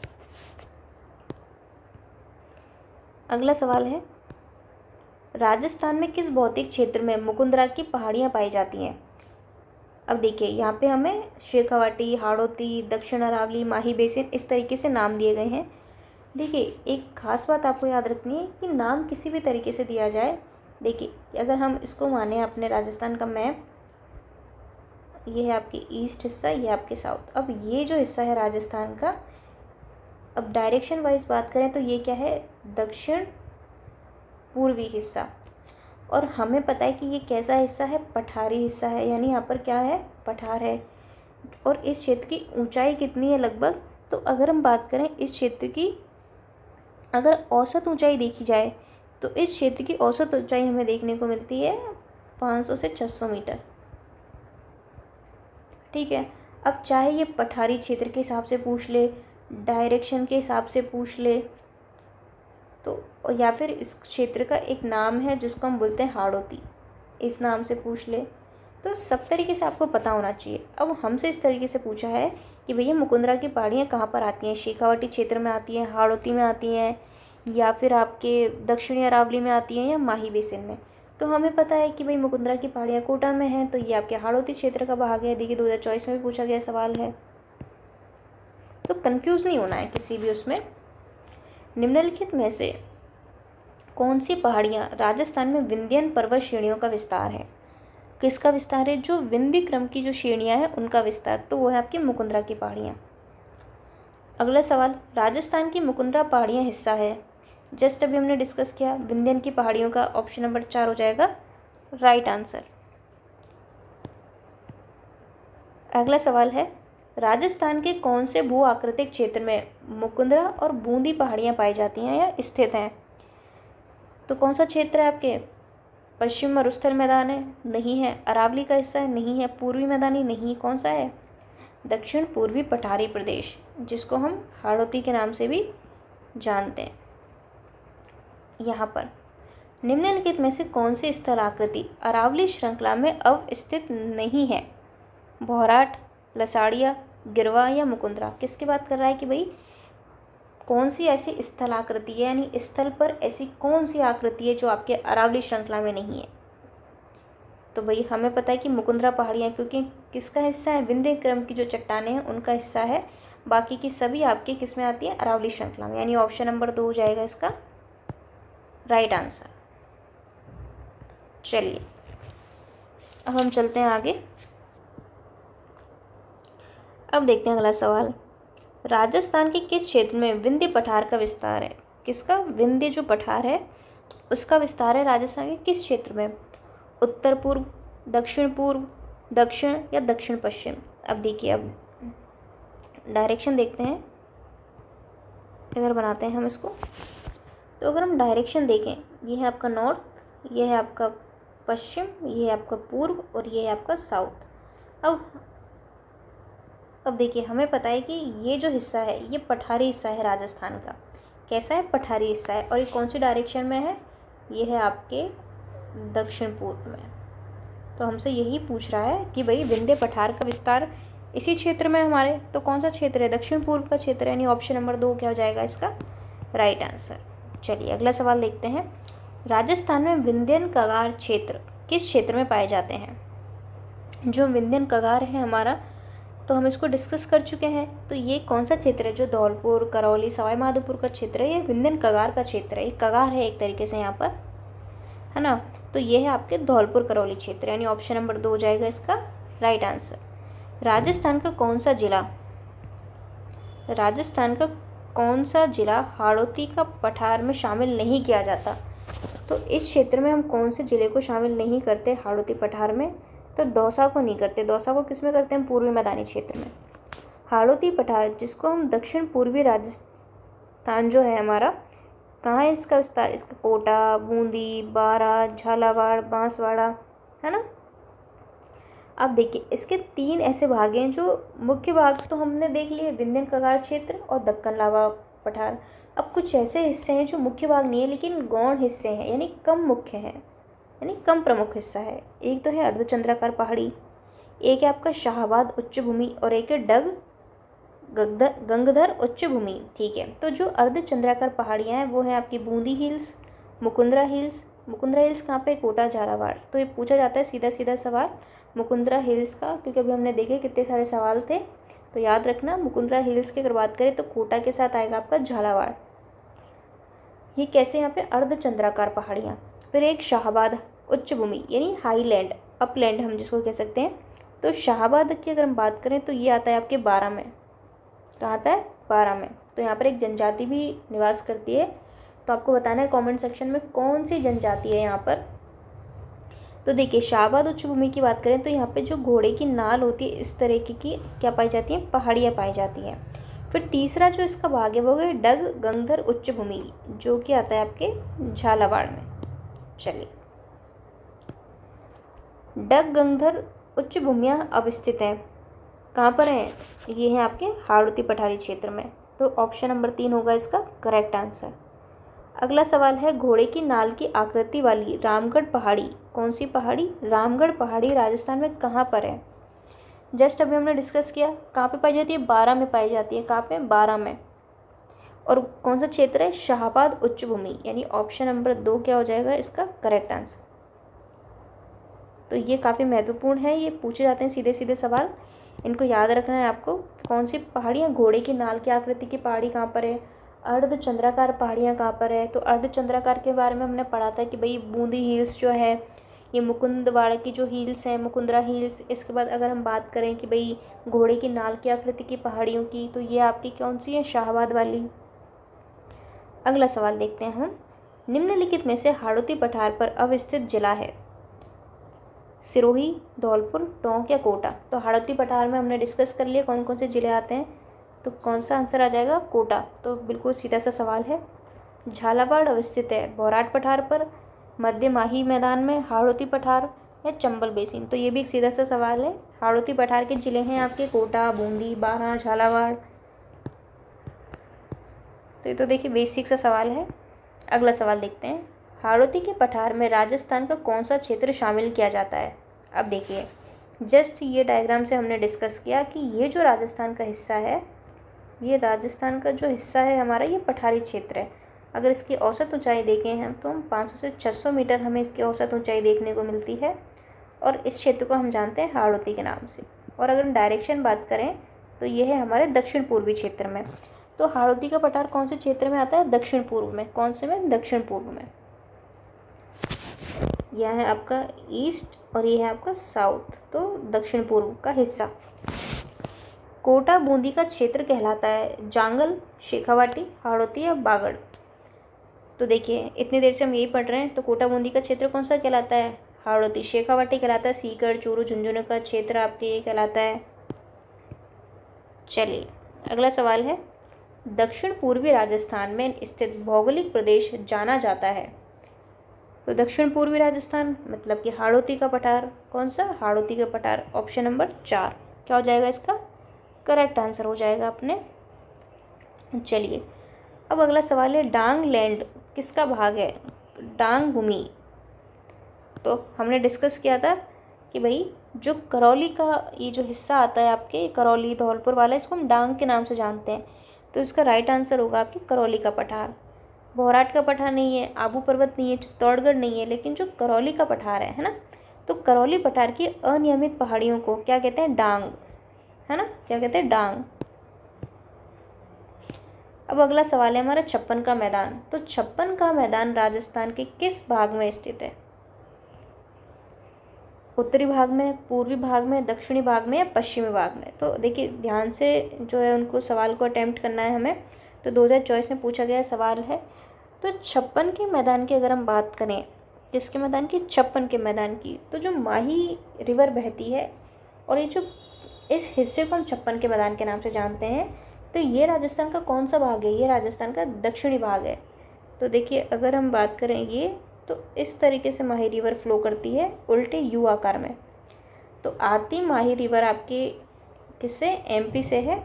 अगला सवाल है, राजस्थान में किस भौतिक क्षेत्र में मुकुंदरा की पहाड़ियाँ पाई जाती हैं। अब देखिए यहाँ पे हमें शेखावाटी, हाड़ौती, दक्षिण अरावली, माही बेसिन इस तरीके से नाम दिए गए हैं। देखिए एक खास बात आपको याद रखनी है कि नाम किसी भी तरीके से दिया जाए, देखिए अगर हम इसको माने अपने राजस्थान का मैप, ये है आपके ईस्ट हिस्सा, ये आपके साउथ। अब ये जो हिस्सा है राजस्थान का, अब डायरेक्शन वाइज बात करें तो ये क्या है, दक्षिण पूर्वी हिस्सा। और हमें पता है कि ये कैसा हिस्सा है, पठारी हिस्सा है, यानी यहाँ पर क्या है, पठार है। और इस क्षेत्र की ऊंचाई कितनी है लगभग, तो अगर हम बात करें इस क्षेत्र की, अगर औसत ऊंचाई देखी जाए तो इस क्षेत्र की औसत ऊंचाई हमें देखने को मिलती है 500 से 600 मीटर। ठीक है, अब चाहे ये पठारी क्षेत्र के हिसाब से पूछ ले, डायरेक्शन के हिसाब से पूछ ले, तो या फिर इस क्षेत्र का एक नाम है जिसको हम बोलते हैं हाड़ौती, इस नाम से पूछ ले, तो सब तरीके से आपको पता होना चाहिए। अब हमसे इस तरीके से पूछा है कि भैया मुकुंदरा की पहाड़ियाँ कहाँ पर आती हैं, शेखावाटी क्षेत्र में आती हैं, हाड़ौती में आती हैं, या फिर आपके दक्षिणी अरावली में आती हैं, या माही बेसिन में। तो हमें पता है कि भाई मुकुंदरा की पहाड़ियाँ कोटा में हैं, तो ये आपके हाड़ौती क्षेत्र का भाग है। देखिए 2024 में भी पूछा गया सवाल है, तो कंफ्यूज नहीं होना है किसी भी उसमें। निम्नलिखित में से कौन सी पहाड़ियाँ राजस्थान में विंध्यन पर्वत श्रेणियों का विस्तार है। किसका विस्तार है, जो विंध्य क्रम की जो श्रेणियाँ हैं उनका विस्तार, तो वो है आपकी मुकुंदरा की पहाड़ियाँ। अगला सवाल, राजस्थान की मुकुंदरा पहाड़ियाँ हिस्सा है, जस्ट अभी हमने डिस्कस किया, विंध्यन की पहाड़ियों का ऑप्शन नंबर 4 हो जाएगा राइट आंसर। अगला सवाल है, राजस्थान के कौन से भू आकृतिक क्षेत्र में मुकुंदरा और बूंदी पहाड़ियाँ पाई जाती हैं या स्थित हैं? तो कौन सा क्षेत्र है आपके? पश्चिम मरुस्थल मैदान है? नहीं है। अरावली का हिस्सा है? नहीं है। पूर्वी मैदानी? नहीं। कौन सा है? दक्षिण पूर्वी पठारी प्रदेश, जिसको हम हाड़ौती के नाम से भी जानते हैं। यहाँ पर निम्नलिखित में से कौन सी स्थल आकृति अरावली श्रृंखला में अवस्थित नहीं है? भौराट, लसाड़िया, गिरवा या मुकुंदरा? किसकी बात कर रहा है कि भाई कौन सी ऐसी स्थल आकृति है, यानी स्थल पर ऐसी कौन सी आकृति है जो आपके अरावली श्रृंखला में नहीं है? तो भाई हमें पता है कि मुकुंदरा पहाड़ियाँ, क्योंकि किसका हिस्सा है? विंध्य क्रम की जो चट्टानें हैं उनका हिस्सा है। बाकी की सभी आपके किस में आती है? अरावली श्रृंखला में, यानी ऑप्शन नंबर 2 हो जाएगा इसका राइट आंसर। चलिए अब हम चलते हैं आगे। अब देखते हैं अगला सवाल, राजस्थान के किस क्षेत्र में विंध्य पठार का विस्तार है? किसका? विंध्य जो पठार है उसका विस्तार है राजस्थान के किस क्षेत्र में? उत्तर पूर्व, दक्षिण पूर्व, दक्षिण या दक्षिण पश्चिम? अब देखिए, अब डायरेक्शन देखते हैं, इधर बनाते हैं हम इसको। तो अगर हम डायरेक्शन देखें, ये है आपका नॉर्थ, ये है आपका पश्चिम, ये है आपका पूर्व और ये है आपका साउथ। अब देखिए, हमें पता है कि ये जो हिस्सा है ये पठारी हिस्सा है राजस्थान का। कैसा है? पठारी हिस्सा है। और ये कौन सी डायरेक्शन में है? ये है आपके दक्षिण पूर्व में। तो हमसे यही पूछ रहा है कि भाई विंध्य पठार का विस्तार इसी क्षेत्र में हमारे, तो कौन सा क्षेत्र है? दक्षिण पूर्व का क्षेत्र है, यानी ऑप्शन नंबर 2 क्या हो जाएगा इसका राइट आंसर। चलिए अगला सवाल देखते हैं, राजस्थान में विंध्यन कगार क्षेत्र किस क्षेत्र में पाए जाते हैं? जो विंध्यन कगार है हमारा, तो हम इसको डिस्कस कर चुके हैं। तो ये कौन सा क्षेत्र है? जो धौलपुर, करौली, सवाई माधोपुर का क्षेत्र है, ये विंध्यन कगार का क्षेत्र है। ये कगार है एक तरीके से यहाँ पर, है ना। तो ये है आपके धौलपुर करौली क्षेत्र, यानी ऑप्शन नंबर 2 हो जाएगा इसका राइट आंसर। राजस्थान का कौन सा जिला, राजस्थान का कौन सा जिला हाड़ौती का पठार में शामिल नहीं किया जाता? तो इस क्षेत्र में हम कौन से जिले को शामिल नहीं करते हाड़ौती पठार में? तो दौसा को नहीं करते। दौसा को किस में करते हैं? पूर्वी मैदानी क्षेत्र में। हाड़ौती पठार, जिसको हम दक्षिण पूर्वी राजस्थान जो है हमारा, कहाँ है इसका विस्तार? इसका कोटा, बूंदी, बारा, झालावाड़, बांसवाड़ा, है ना। अब देखिए, इसके 3 ऐसे भाग हैं। जो मुख्य भाग तो हमने देख लिए, विंध्यन कगार क्षेत्र और दक्कन लावा पठार। अब कुछ ऐसे हिस्से हैं जो मुख्य भाग नहीं है लेकिन गौण हिस्से हैं, यानी कम मुख्य हैं, यानी कम प्रमुख हिस्सा है। एक तो है अर्धचंद्राकार पहाड़ी, एक है आपका शाहबाद उच्च भूमि और एक है गंगधर उच्च भूमि। ठीक है, तो जो अर्धचंद्राकार पहाड़ियाँ हैं वो है आपकी Bundi hills, Mukundra hills. Mukundra hills कहाँ पे? कोटा, झालावाड़। तो ये पूछा जाता है सीधा सीधा सवाल मुकुंदरा हिल्स का, क्योंकि अभी हमने देखे कितने सारे सवाल थे। तो याद रखना, मुकुंदरा हिल्स की अगर बात करें तो कोटा के साथ आएगा आपका झालावाड़। ये कैसे? यहाँ पे अर्धचंद्राकार पहाड़ियाँ। फिर एक शाहबाद उच्च भूमि, यानी हाईलैंड, अपलैंड हम जिसको कह सकते हैं। तो शाहबाद की अगर हम बात करें तो ये आता है आपके 12 में। कहाँ आता है? 12 में। तो यहाँ पर एक जनजाति भी निवास करती है। तो आपको बताना है कमेंट सेक्शन में कौन सी जनजाति है यहाँ पर। तो देखिए, शाहबाद उच्च भूमि की बात करें तो यहाँ पे जो घोड़े की नाल होती है, इस तरह की क्या पाई जाती है? पहाड़ियाँ पाई जाती हैं। फिर तीसरा जो इसका भाग है वो है डग गंगधर उच्च भूमि, जो कि आता है आपके झालावाड़ में। चलिए, डग गंगधर उच्च भूमियाँ अवस्थित हैं कहाँ पर हैं? ये है आपके हाड़ौती पठारी क्षेत्र में। तो ऑप्शन नंबर 3 होगा इसका करेक्ट आंसर। अगला सवाल है, घोड़े की नाल की आकृति वाली रामगढ़ पहाड़ी, कौन सी पहाड़ी? रामगढ़ पहाड़ी राजस्थान में कहाँ पर है? जस्ट अभी हमने डिस्कस किया, कहाँ पे पाई जाती है? 12 में पाई जाती है। कहाँ पे? 12 में। और कौन सा क्षेत्र है? शाहबाद उच्च भूमि, यानी ऑप्शन नंबर 2 क्या हो जाएगा इसका करेक्ट आंसर। तो ये काफ़ी महत्वपूर्ण है, ये पूछे जाते हैं सीधे सीधे सवाल, इनको याद रखना है आपको। कौन सी पहाड़ियाँ? घोड़े की नाल की आकृति की पहाड़ी कहाँ पर है? अर्धचंद्राकार पहाड़ियाँ कहाँ पर है? तो अर्धचंद्राकार के बारे में हमने पढ़ा था कि भाई बूंदी हिल्स जो है, ये मुकुंदवाड़ा की जो हिल्स हैं, मुकुंदरा हिल्स। इसके बाद अगर हम बात करें कि भाई घोड़े की नाल की आकृति की पहाड़ियों की, तो ये आपकी कौन सी है? शाहबाद वाली। अगला सवाल देखते हैं हम, निम्नलिखित में से हाड़ौती पठार पर अवस्थित जिला है? सिरोही, धौलपुर, टोंक या कोटा। तो हाड़ौती पठार में हमने डिस्कस कर लिया कौन कौन से ज़िले आते हैं, तो कौन सा आंसर आ जाएगा, कोटा। तो बिल्कुल सीधा सा सवाल है। झालावाड़ अवस्थित है बौराट पठार पर, मध्य माही मैदान में, हाड़ौती पठार या चंबल बेसिन। तो ये भी एक सीधा सा सवाल है। हाड़ौती पठार के ज़िले हैं आपके कोटा, बूंदी, बारां, झालावाड़। तो ये तो देखिए बेसिक सा सवाल है। अगला सवाल देखते हैं। हाड़ौती के पठार में राजस्थान का कौन सा क्षेत्र शामिल किया जाता है। अब देखिए जस्ट ये डायग्राम से हमने डिस्कस किया कि ये जो राजस्थान का हिस्सा है, ये राजस्थान का जो हिस्सा है हमारा, ये पठारी क्षेत्र है। अगर इसकी औसत ऊंचाई देखें हम तो 500 से 600 मीटर हमें इसकी औसत ऊंचाई देखने को मिलती है, और इस क्षेत्र को हम जानते हैं हाड़ौती के नाम से। और अगर हम डायरेक्शन बात करें तो ये है हमारे दक्षिण पूर्वी क्षेत्र में। तो हाड़ौती का पठार कौन से क्षेत्र में आता है, दक्षिण पूर्व में। कौन से में, दक्षिण पूर्व में। यह है आपका ईस्ट और ये है आपका साउथ, तो दक्षिण पूर्व का हिस्सा। कोटा बूंदी का क्षेत्र कहलाता है जांगल, शेखावाटी, हाड़ौती या बागड़। तो देखिए इतनी देर से हम यही पढ़ रहे हैं, तो कोटा बूंदी का क्षेत्र कौन सा कहलाता है, हाड़ौती। शेखावाटी कहलाता है सीकर, चूरू, झुंझुनू का क्षेत्र आपके ये कहलाता है। चलिए अगला सवाल है। दक्षिण पूर्वी राजस्थान में स्थित भौगोलिक प्रदेश जाना जाता है। तो दक्षिण पूर्वी राजस्थान मतलब कि हाड़ौती का पठार। कौन सा, हाड़ौती का पठार। ऑप्शन नंबर 4 क्या हो जाएगा इसका, करेक्ट आंसर हो जाएगा अपने। चलिए अब अगला सवाल है। डांग लैंड किसका भाग है, डांग भूमि। तो हमने डिस्कस किया था कि भाई जो करौली का ये जो हिस्सा आता है आपके, करौली धौलपुर वाला, इसको हम डांग के नाम से जानते हैं। तो इसका राइट आंसर होगा आपकी करौली का पठार। बौराट का पठार नहीं है, आबू पर्वत नहीं है, चित्तौड़गढ़ नहीं है, लेकिन जो करौली का पठार है ना, तो करौली पठार की अनियमित पहाड़ियों को क्या कहते हैं, डांग, है ना, क्या कहते हैं, डांग। अब अगला सवाल है हमारा छप्पन का मैदान। तो छप्पन का मैदान राजस्थान के किस भाग में स्थित है, उत्तरी भाग में, पूर्वी भाग में, दक्षिणी भाग में या पश्चिमी भाग में। तो देखिए ध्यान से जो है उनको सवाल को अटेम्प्ट करना है हमें। तो 2024 में पूछा गया सवाल है। तो छप्पन के मैदान की अगर हम बात करें, किसके मैदान की, छप्पन के मैदान की, तो जो माही रिवर बहती है और ये जो इस हिस्से को हम छप्पन के मैदान के नाम से जानते हैं, तो ये राजस्थान का कौन सा भाग है, ये राजस्थान का दक्षिणी भाग है। तो देखिए अगर हम बात करें ये, तो इस तरीके से माही रिवर फ्लो करती है उल्टे यू आकार में। तो आती माही रिवर आपके किससे, एमपी से है,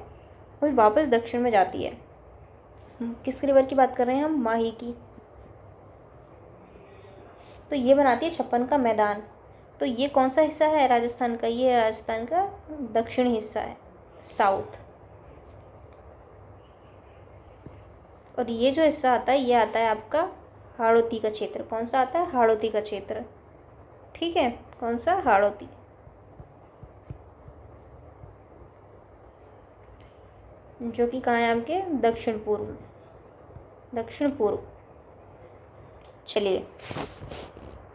और वापस दक्षिण में जाती है। किस रिवर की बात कर रहे हैं हम, माही की। तो ये बनाती है छप्पन का मैदान। तो ये कौन सा हिस्सा है राजस्थान का, ये राजस्थान का दक्षिणी हिस्सा है, साउथ। और ये जो हिस्सा आता है ये आता है आपका हाड़ौती का क्षेत्र। कौन सा आता है, हाड़ौती का क्षेत्र, ठीक है, कौन सा, हाड़ौती। जो कि कहाँ है आपके, दक्षिण पूर्व, दक्षिण पूर्व। चलिए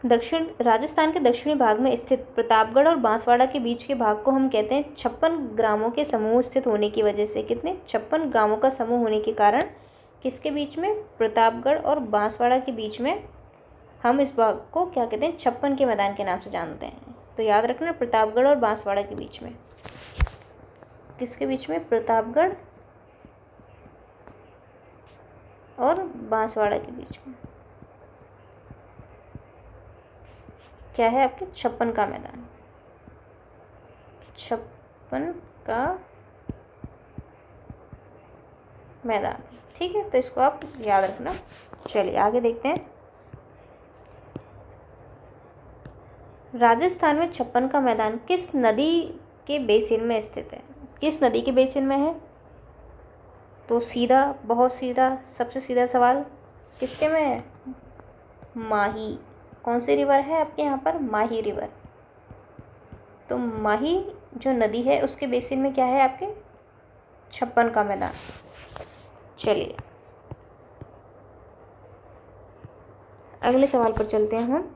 दक्षिण राजस्थान के दक्षिणी भाग में स्थित प्रतापगढ़ और बांसवाड़ा के बीच के भाग को हम कहते हैं 56 ग्रामों के समूह स्थित होने की वजह से। कितने, 56 ग्रामों का समूह होने के कारण किसके बीच में, प्रतापगढ़ और बांसवाड़ा के बीच में हम इस भाग को क्या कहते हैं, छप्पन के मैदान के नाम से जानते हैं। तो याद रखना प्रतापगढ़ और बांसवाड़ा के बीच में, किसके बीच में, प्रतापगढ़ और बांसवाड़ा के बीच में क्या है आपके, छप्पन का मैदान, छप्पन का मैदान, ठीक है। तो इसको आप याद रखना। चलिए आगे देखते हैं। राजस्थान में छप्पन का मैदान किस नदी के बेसिन में स्थित है, किस नदी के बेसिन में है। तो सीधा, बहुत सीधा, सबसे सीधा सवाल, किसके में है, माही। कौन सी रिवर है आपके यहाँ पर, माही रिवर। तो माही जो नदी है उसके बेसिन में क्या है आपके, छप्पन का मैदान। चलिए अगले सवाल पर चलते हैं हम।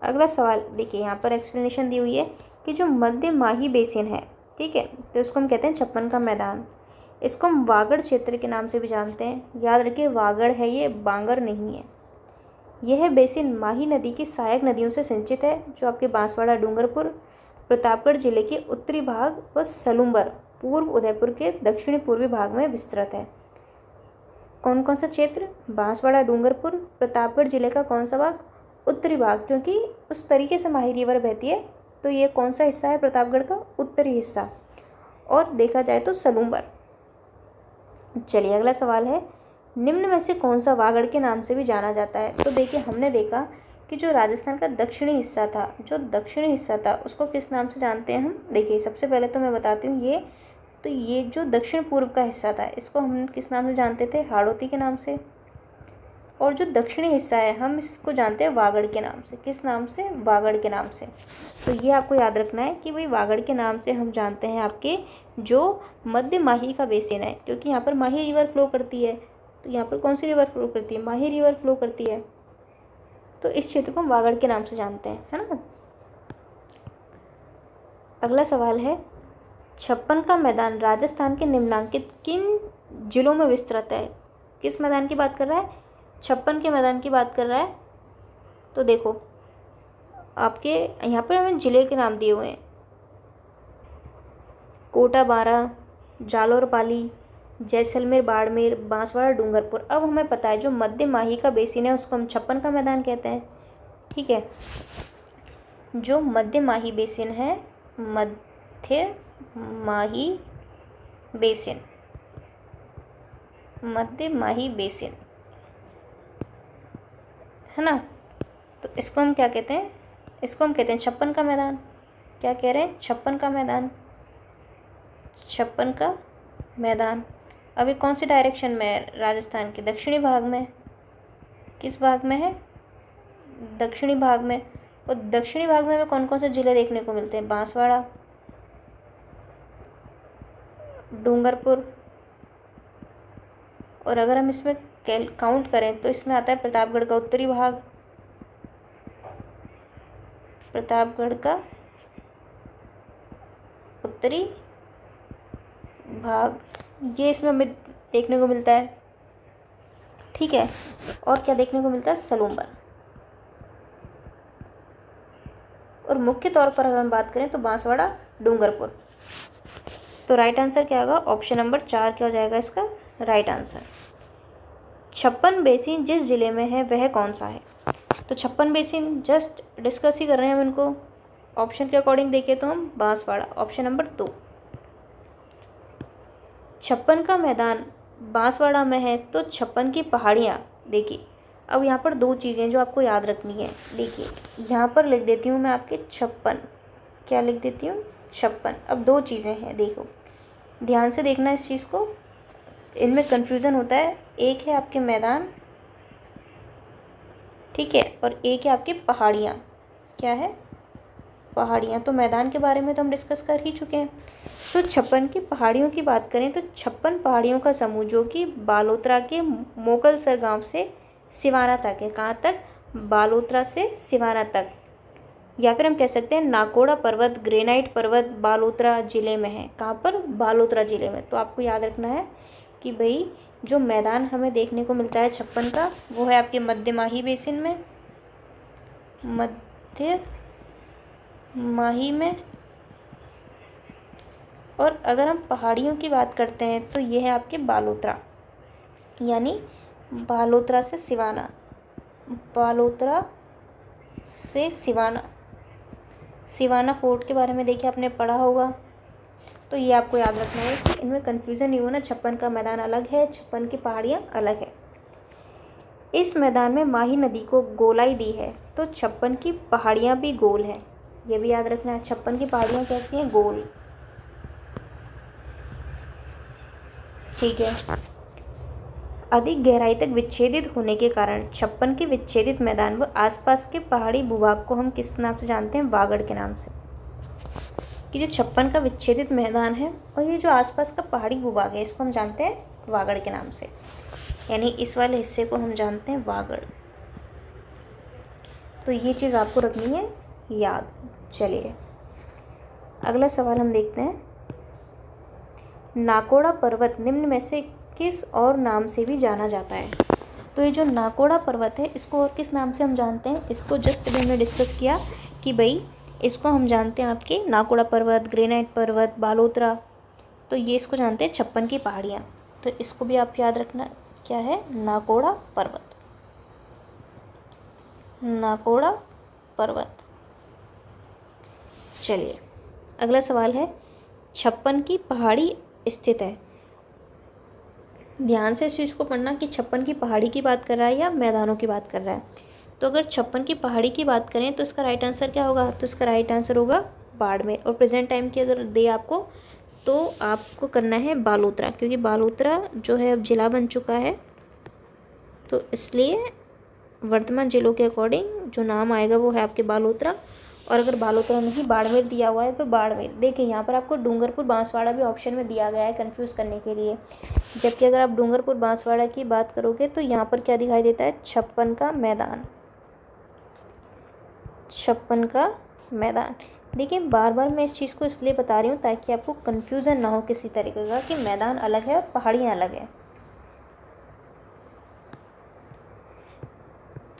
अगला सवाल देखिए यहाँ पर एक्सप्लेनेशन दी हुई है कि जो मध्य माही बेसिन है, ठीक है, तो इसको हम कहते हैं छप्पन का मैदान। इसको हम वागड़ क्षेत्र के नाम से भी जानते हैं। याद रखिए वागड़ है ये, बांगर नहीं है। यह बेसिन माही नदी की सहायक नदियों से सिंचित है, जो आपके बांसवाड़ा, डूंगरपुर, प्रतापगढ़ जिले के उत्तरी भाग व सलूम्बर, पूर्व उदयपुर के दक्षिणी पूर्वी भाग में विस्तृत है। कौन कौन सा क्षेत्र? बांसवाड़ा, डूंगरपुर, प्रतापगढ़ जिले का कौन सा भाग? उत्तरी भाग, क्योंकि उस तरीके से माही रिवर बहती है, तो ये कौन सा हिस्सा है प्रतापगढ़ का? उत्तरी हिस्सा। और देखा जाए तो सलूम्बर। चलिए अगला सवाल है, निम्न में से कौन सा वागड़ के नाम से भी जाना जाता है? तो देखिए, हमने देखा कि जो राजस्थान का दक्षिणी हिस्सा था, उसको किस नाम से जानते हैं हम? देखिए, सबसे पहले तो मैं बताती हूँ ये जो दक्षिण पूर्व का हिस्सा था, इसको हम किस नाम से जानते थे? हाड़ौती के नाम से। और जो दक्षिणी हिस्सा है, हम इसको जानते हैं वागड़ के नाम से। किस नाम से? वागड़ के नाम से। तो ये आपको याद रखना है कि भाई वागड़ के नाम से हम जानते हैं आपके जो मध्य माही का बेसिन है, क्योंकि यहाँ पर माही रिवर फ्लो करती है। तो यहाँ पर कौन सी रिवर फ्लो करती है? माही रिवर फ्लो करती है। तो इस क्षेत्र को हम वागड़ के नाम से जानते हैं, है ना। अगला सवाल है, छप्पन का मैदान राजस्थान के निम्नलिखित किन जिलों में विस्तृत है? किस मैदान की बात कर रहा है? छप्पन के मैदान की बात कर रहा है। तो देखो, आपके यहाँ पर हमें जिले के नाम दिए हुए हैं, कोटा, बारां, जालौर, पाली, जैसलमेर, बाड़मेर, बांसवाड़ा, डूंगरपुर। अब हमें पता है जो मध्य माही का बेसिन है उसको हम छप्पन का मैदान कहते हैं, ठीक है। जो मध्य माही बेसिन है, मध्य माही बेसिन, है ना। तो इसको हम क्या कहते हैं? इसको हम कहते हैं छप्पन का मैदान। क्या कह रहे हैं? छप्पन का मैदान। अभी कौन सी डायरेक्शन में है? राजस्थान के दक्षिणी भाग में। किस भाग में है? दक्षिणी भाग में। और दक्षिणी भाग में हमें कौन कौन से जिले देखने को मिलते हैं? बांसवाड़ा, डूंगरपुर, और अगर हम इसमें काउंट करें तो इसमें आता है प्रतापगढ़ का उत्तरी भाग, प्रतापगढ़ का उत्तरी भाग, ये इसमें हमें देखने को मिलता है, ठीक है। और क्या देखने को मिलता है? सलूम्बर। और मुख्य तौर पर अगर हम बात करें तो बांसवाड़ा, डूंगरपुर। तो राइट आंसर क्या होगा? ऑप्शन नंबर 4 क्या हो जाएगा इसका राइट आंसर। छप्पन बेसिन जिस जिले में है वह कौन सा है? तो छप्पन बेसिन जस्ट डिस्कस ही कर रहे हैं हम इनको। ऑप्शन के अकॉर्डिंग देखें तो हम बांसवाड़ा, ऑप्शन नंबर 2। छप्पन का मैदान बांसवाड़ा में है, तो छप्पन की पहाड़ियाँ, देखिए अब यहाँ पर 2 चीज़ें जो आपको याद रखनी है। देखिए यहाँ पर लिख देती हूँ मैं आपके छप्पन, क्या लिख देती हूँ? छप्पन। अब 2 चीज़ें हैं, देखो ध्यान से देखना इस चीज़ को, इनमें कन्फ्यूज़न होता है। एक है आपके मैदान, ठीक है, और एक है आपकी पहाड़ियाँ। क्या है? पहाड़ियाँ। तो मैदान के बारे में तो हम डिस्कस कर ही चुके हैं। तो छप्पन की पहाड़ियों की बात करें तो छप्पन पहाड़ियों का समूह जो कि बालोतरा के मोकलसर गांव से सिवाना तक है। कहाँ तक? बालोतरा से सिवाना तक, या फिर हम कह सकते हैं नाकोड़ा पर्वत, ग्रेनाइट पर्वत बालोतरा जिले में है। कहाँ पर? बालोतरा जिले में। तो आपको याद रखना है कि भाई जो मैदान हमें देखने को मिलता है छप्पन का, वो है आपके मध्य माही बेसिन में, मध्य माही में। और अगर हम पहाड़ियों की बात करते हैं तो ये है आपके बालोतरा, यानी बालोतरा से सिवाना, बालोतरा से सिवाना। सिवाना फोर्ट के बारे में देखिए आपने पढ़ा होगा, तो ये आपको याद रखना है कि इनमें कन्फ्यूज़न नहीं हो ना। छप्पन का मैदान अलग है, छप्पन की पहाड़ियाँ अलग है। इस मैदान में माही नदी को गोलाई दी है, तो छप्पन की पहाड़ियाँ भी गोल हैं, ये भी याद रखना है। छप्पन की पहाड़ियाँ कैसी हैं? गोल, ठीक है। अधिक गहराई तक विच्छेदित होने के कारण छप्पन के विच्छेदित मैदान व आसपास के पहाड़ी भूभाग को हम किस नाम से जानते हैं? वागड़ के नाम से। कि जो छप्पन का विच्छेदित मैदान है और ये जो आसपास का पहाड़ी भूभाग है, इसको हम जानते हैं वागड़ के नाम से, यानी इस वाले हिस्से को हम जानते हैं वागड़। तो ये चीज़ आपको रखनी है याद। चलिए अगला सवाल हम देखते हैं। नाकोड़ा पर्वत निम्न में से किस और नाम से भी जाना जाता है? तो ये जो नाकोड़ा पर्वत है इसको और किस नाम से हम जानते हैं, इसको जस्ट अभी हमने डिस्कस किया कि भाई इसको हम जानते हैं आपके नाकोड़ा पर्वत, ग्रेनाइट पर्वत, बालोतरा, तो ये इसको जानते हैं 56 की पहाड़ियाँ। तो इसको भी आप याद रखना, क्या है, नाकोड़ा पर्वत, नाकोड़ा पर्वत। चलिए अगला सवाल है, 56 की पहाड़ी स्थित है। ध्यान से इस चीज़ को पढ़ना कि 56 की पहाड़ी की बात कर रहा है या मैदानों की बात कर रहा है। तो अगर 56 की पहाड़ी की बात करें तो इसका राइट आंसर क्या होगा, तो इसका राइट आंसर होगा बाड़मेर। और प्रेजेंट टाइम की अगर दे आपको तो आपको करना है बालोतरा, क्योंकि बालोतरा जो है अब जिला बन चुका है, तो इसलिए वर्तमान जिलों के अकॉर्डिंग जो नाम आएगा वो है आपके बालोतरा। और अगर बालोतरा नहीं बाड़मेर दिया हुआ है तो बाड़मेर। देखिए यहाँ पर आपको डूंगरपुर बांसवाड़ा भी ऑप्शन में दिया गया है कंफ्यूज करने के लिए, जबकि अगर आप डूंगरपुर बांसवाड़ा की बात करोगे तो यहाँ पर क्या दिखाई देता है, 56 का मैदान, 56 का मैदान। देखिए बार बार मैं इस चीज़ को इसलिए बता रही हूँ ताकि आपको कन्फ्यूज़न ना हो किसी तरीके का कि मैदान अलग है और पहाड़ियाँ अलग है,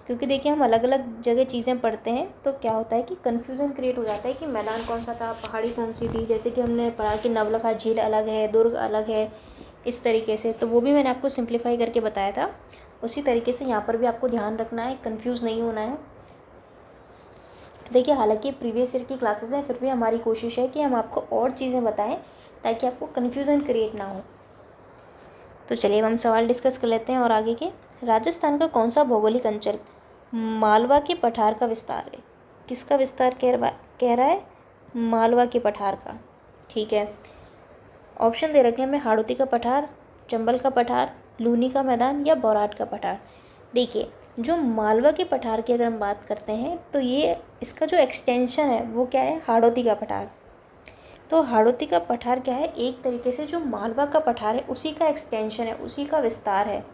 क्योंकि देखिए हम अलग अलग जगह चीज़ें पढ़ते हैं तो क्या होता है कि कन्फ्यूज़न क्रिएट हो जाता है कि मैदान कौन सा था, पहाड़ी कौन सी थी। जैसे कि हमने पढ़ा कि नवलखा झील अलग है, दुर्ग अलग है, इस तरीके से, तो वो भी मैंने आपको सिंप्लीफाई करके बताया था। उसी तरीके से यहाँ पर भी आपको ध्यान रखना है, कन्फ्यूज़ नहीं होना है। देखिए हालांकि प्रीवियस ईयर की क्लासेस हैं, फिर भी हमारी कोशिश है कि हम आपको और चीज़ें बताएं ताकि आपको कन्फ्यूज़न क्रिएट ना हो। तो चलिए अब हम सवाल डिस्कस कर लेते हैं और आगे के। राजस्थान का कौन सा भौगोलिक अंचल मालवा के पठार का विस्तार है? किसका विस्तार कह रहा है, मालवा के पठार का। ठीक है, ऑप्शन दे रखे हैं हमें, हाड़ौती का पठार, चंबल का पठार, लूनी का मैदान या बौराठ का पठार। देखिए जो मालवा के पठार की अगर हम बात करते हैं तो ये इसका जो एक्सटेंशन है वो क्या है, हाड़ौती का पठार। तो हाड़ौती का पठार क्या है, एक तरीके से जो मालवा का पठार है उसी का एक्सटेंशन है, उसी का विस्तार है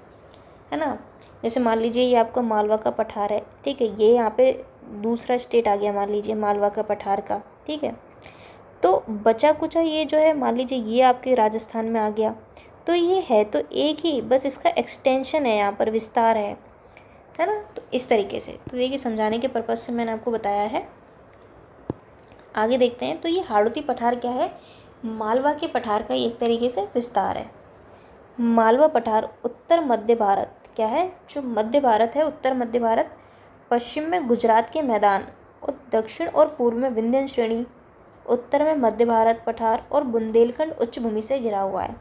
ना। जैसे मान लीजिए ये आपका मालवा का पठार है, ठीक है, ये यहाँ पे दूसरा स्टेट आ गया मान लीजिए मालवा का पठार का, ठीक है। तो बचा कुचा ये जो है मान लीजिए ये आपके राजस्थान में आ गया, तो ये है तो एक ही, बस इसका एक्सटेंशन है, यहाँ पर विस्तार है ना। तो इस तरीके से, तो देखिए समझाने के पर्पज़ से मैंने आपको बताया है। आगे देखते हैं, तो ये हाड़ौती पठार क्या है, मालवा के पठार का एक तरीके से विस्तार है। मालवा पठार उत्तर मध्य भारत क्या है, जो मध्य भारत है, उत्तर मध्य भारत, पश्चिम में गुजरात के मैदान और दक्षिण और पूर्व में विंध्य श्रेणी, उत्तर में मध्य भारत पठार और बुंदेलखंड उच्च भूमि से घिरा हुआ है।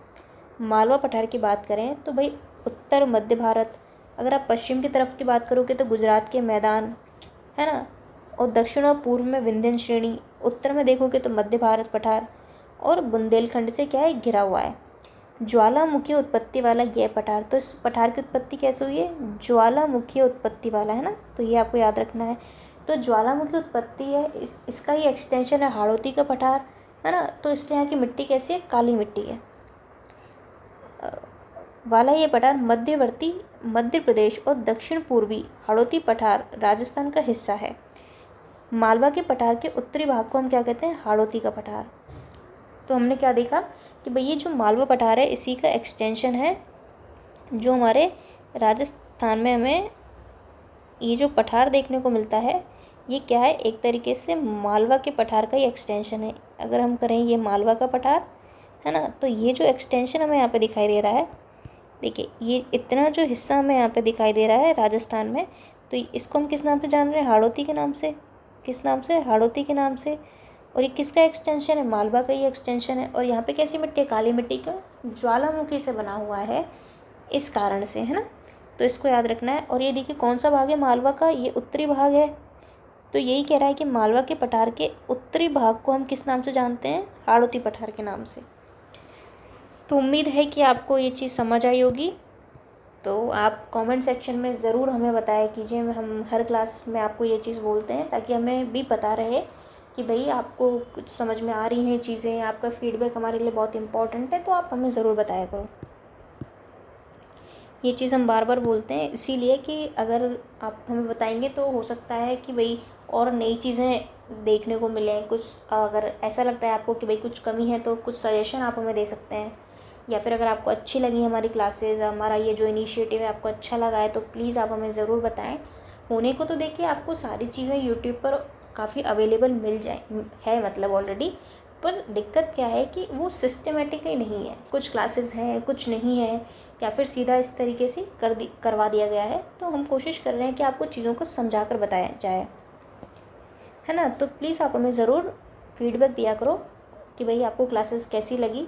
मालवा पठार की बात करें तो भाई उत्तर मध्य भारत, अगर आप पश्चिम की तरफ की बात करोगे तो गुजरात के मैदान है ना, और दक्षिण और पूर्व में विंध्य श्रेणी, उत्तर में देखोगे तो मध्य भारत पठार और बुंदेलखंड से क्या है, घिरा हुआ है। ज्वालामुखी उत्पत्ति वाला यह पठार, तो इस पठार की उत्पत्ति कैसे हुई है, ज्वालामुखी उत्पत्ति वाला है ना, तो ये आपको याद रखना है। तो ज्वालामुखी उत्पत्ति है, इसका ही एक्सटेंशन है हाड़ौती का पठार है ना, तो इसलिए यहाँ की मिट्टी कैसी है, काली मिट्टी है वाला ये पठार मध्यवर्ती मध्य प्रदेश और दक्षिण पूर्वी हाड़ौती पठार राजस्थान का हिस्सा है। मालवा के पठार के उत्तरी भाग को हम क्या कहते हैं, हाड़ौती का पठार। तो हमने क्या देखा कि भाई ये जो मालवा पठार है इसी का एक्सटेंशन है, जो हमारे राजस्थान में हमें ये जो पठार देखने को मिलता है ये क्या है, एक तरीके से मालवा के पठार का ही एक्सटेंशन है। अगर हम करें ये मालवा का पठार है ना, तो ये जो एक्सटेंशन हमें यहाँ पे दिखाई दे रहा है, देखिए ये इतना जो हिस्सा हमें यहाँ पे दिखाई दे रहा है राजस्थान में, तो इसको हम किस नाम से जान रहे हैं, हाड़ौती के नाम से। किस नाम से, हाड़ौती के नाम से। और ये किसका एक्सटेंशन है, मालवा का ही एक्सटेंशन है। और यहाँ पे कैसी मिट्टी है, काली मिट्टी का, ज्वालामुखी से बना हुआ है इस कारण से, है ना, तो इसको याद रखना है। और ये देखिए कौन सा भाग है मालवा का, ये उत्तरी भाग है। तो यही कह रहा है कि मालवा के पठार के उत्तरी भाग को हम किस नाम से जानते हैं, हाड़ौती पठार के नाम से। तो उम्मीद है कि आपको ये चीज़ समझ आई होगी। तो आप कमेंट सेक्शन में ज़रूर हमें बताया कीजिए, हम हर क्लास में आपको ये चीज़ बोलते हैं ताकि हमें भी पता रहे कि भाई आपको कुछ समझ में आ रही हैं चीज़ें। आपका फीडबैक हमारे लिए बहुत इंपॉर्टेंट है, तो आप हमें ज़रूर बताया करो। ये चीज़ हम बार बार बोलते हैं इसीलिए कि अगर आप हमें बताएंगे तो हो सकता है कि भाई और नई चीज़ें देखने को मिलें। कुछ अगर ऐसा लगता है आपको कि भाई कुछ कमी है तो कुछ सजेशन आप हमें दे सकते हैं, या फिर अगर आपको अच्छी लगी हमारी क्लासेस, हमारा ये जो इनिशिएटिव है आपको अच्छा लगा है तो प्लीज़ आप हमें ज़रूर बताएं। होने को तो देखिए आपको सारी चीज़ें यूट्यूब पर काफ़ी अवेलेबल मिल जाए है मतलब ऑलरेडी, पर दिक्कत क्या है कि वो सिस्टमेटिकली नहीं है, कुछ क्लासेस हैं कुछ नहीं है, या फिर सीधा इस तरीके से करवा दिया गया है। तो हम कोशिश कर रहे हैं कि आपको चीज़ों को समझा कर बताया जाए, है ना। तो प्लीज़ आप हमें ज़रूर फीडबैक दिया करो कि भाई आपको क्लासेस कैसी लगी,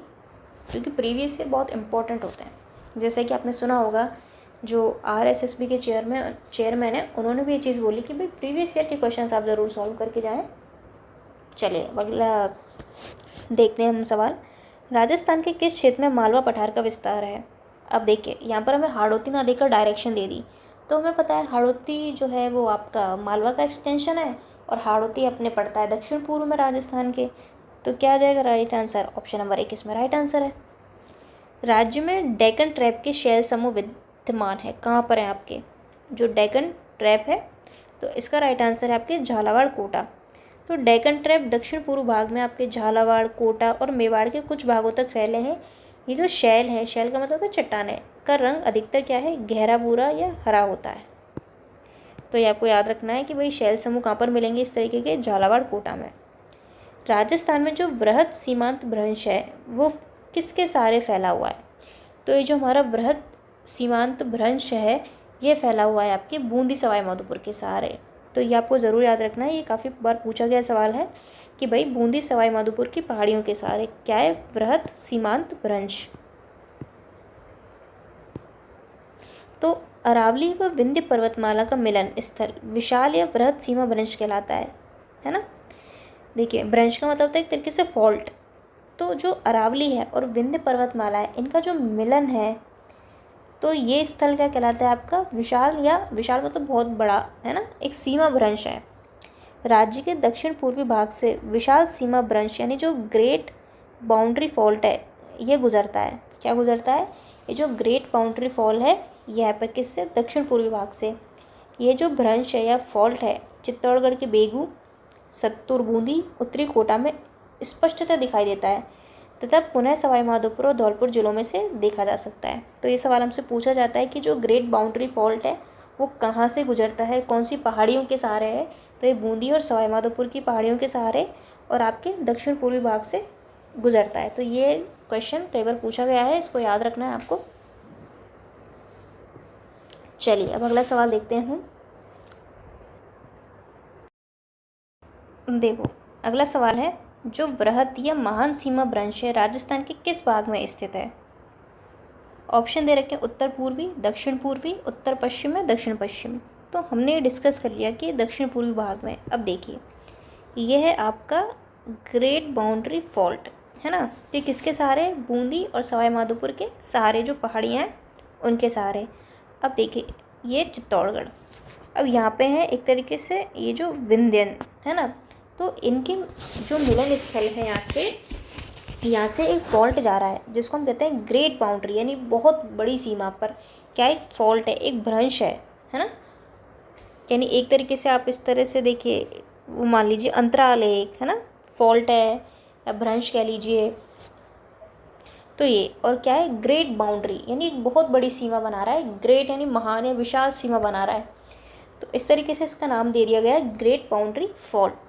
क्योंकि प्रीवियस से बहुत इंपॉर्टेंट होते हैं। जैसे कि आपने सुना होगा जो RSSB के चेयरमैन है उन्होंने भी ये चीज़ बोली कि भाई प्रीवियस ईयर के क्वेश्चंस आप ज़रूर सॉल्व करके जाएं। चलिए अगला देखते हैं हम सवाल। राजस्थान के किस क्षेत्र में मालवा पठार का विस्तार है? अब देखिए यहाँ पर हमें हाड़ौती ना देकर डायरेक्शन दे दी, तो हमें पता है हाड़ौती जो है वो आपका मालवा का एक्सटेंशन है और हाड़ौती अपने पड़ता है दक्षिण पूर्व में राजस्थान के। तो क्या आ जाएगा राइट आंसर? ऑप्शन नंबर 1 इसमें राइट आंसर है। राज्य में डेक्कन ट्रैप के शैल समूह विद्यमान है, कहाँ पर है आपके जो डेक्कन ट्रैप है? तो इसका राइट आंसर है आपके झालावाड़ कोटा। तो डेक्कन ट्रैप दक्षिण पूर्व भाग में आपके झालावाड़, कोटा और मेवाड़ के कुछ भागों तक फैले हैं। ये जो शैल है, शैल का मतलब है चट्टान है, का रंग अधिकतर क्या है? गहरा भूरा या हरा होता है। तो ये आपको याद रखना है कि भाई शैल समूह कहाँ पर मिलेंगे इस तरीके के? झालावाड़, कोटा में। राजस्थान में जो बृहद सीमांत भ्रंश है वो किसके सहारे फैला हुआ है? तो ये जो हमारा बृहद सीमांत भ्रंश है ये फैला हुआ है आपके बूंदी सवाई माधोपुर के सहारे। तो ये आपको ज़रूर याद रखना है, ये काफ़ी बार पूछा गया सवाल है कि भाई बूंदी सवाई माधोपुर की पहाड़ियों के सहारे क्या है? बृहद सीमांत भ्रंश। तो अरावली व विंध्य पर्वतमाला का मिलन स्थल विशाल या बृहद सीमा भ्रंश कहलाता है ना। देखिए भ्रंश का मतलब होता है एक तरीके से फॉल्ट। तो जो अरावली है और विंध्य पर्वतमाला है इनका जो मिलन है तो ये स्थल क्या कहलाता है आपका? विशाल, या विशाल मतलब बहुत बड़ा, है ना, एक सीमा भ्रंश है। राज्य के दक्षिण पूर्वी भाग से विशाल सीमा भ्रंश यानी जो ग्रेट बाउंड्री फॉल्ट है ये गुजरता है। क्या गुजरता है? ये जो ग्रेट बाउंड्री फॉल है यह पर किससे? दक्षिण पूर्वी भाग से। ये जो भ्रंश है या फॉल्ट है चित्तौड़गढ़ के बेगू, सत्तूर, बूंदी, उत्तरी कोटा में स्पष्टतः दिखाई देता है तथा पुनः सवाई माधोपुर और धौलपुर जिलों में से देखा जा सकता है। तो ये सवाल हमसे पूछा जाता है कि जो ग्रेट बाउंड्री फॉल्ट है वो कहाँ से गुजरता है, कौन सी पहाड़ियों के सहारे है? तो ये बूंदी और सवाई माधोपुर की पहाड़ियों के सहारे और आपके दक्षिण पूर्वी भाग से गुजरता है। तो ये क्वेश्चन कई बार पूछा गया है, इसको याद रखना है आपको। चलिए अब अगला सवाल देखते हैं हम। देखो अगला सवाल है जो बृहद या महान सीमा भ्रंश है राजस्थान के किस भाग में स्थित है? ऑप्शन दे रखे हैं उत्तर पूर्वी, दक्षिण पूर्वी, उत्तर पश्चिम में, दक्षिण पश्चिम। तो हमने डिस्कस कर लिया कि दक्षिण पूर्वी भाग में। अब देखिए यह है आपका ग्रेट बाउंड्री फॉल्ट, है ना। ये किसके सहारे? बूंदी और सवाई माधोपुर के सहारे, जो पहाड़ियाँ हैं उनके सहारे। अब देखिए ये चित्तौड़गढ़, अब यहाँ पे है एक तरीके से ये जो विंध्यन, है ना। तो इनके जो मिलन स्थल है यहाँ से एक फॉल्ट जा रहा है जिसको हम कहते हैं ग्रेट बाउंड्री, यानी बहुत बड़ी सीमा पर क्या एक फॉल्ट है, एक भ्रंश है ना। यानी एक तरीके से आप इस तरह से देखिए, वो मान लीजिए अंतराल है एक, है ना, फॉल्ट है या भ्रंश कह लीजिए। तो ये और क्या है? ग्रेट बाउंड्री, यानी एक बहुत बड़ी सीमा बना रहा है। ग्रेट यानी महान या विशाल सीमा बना रहा है, तो इस तरीके से इसका नाम दे दिया गया है ग्रेट बाउंड्री फॉल्ट।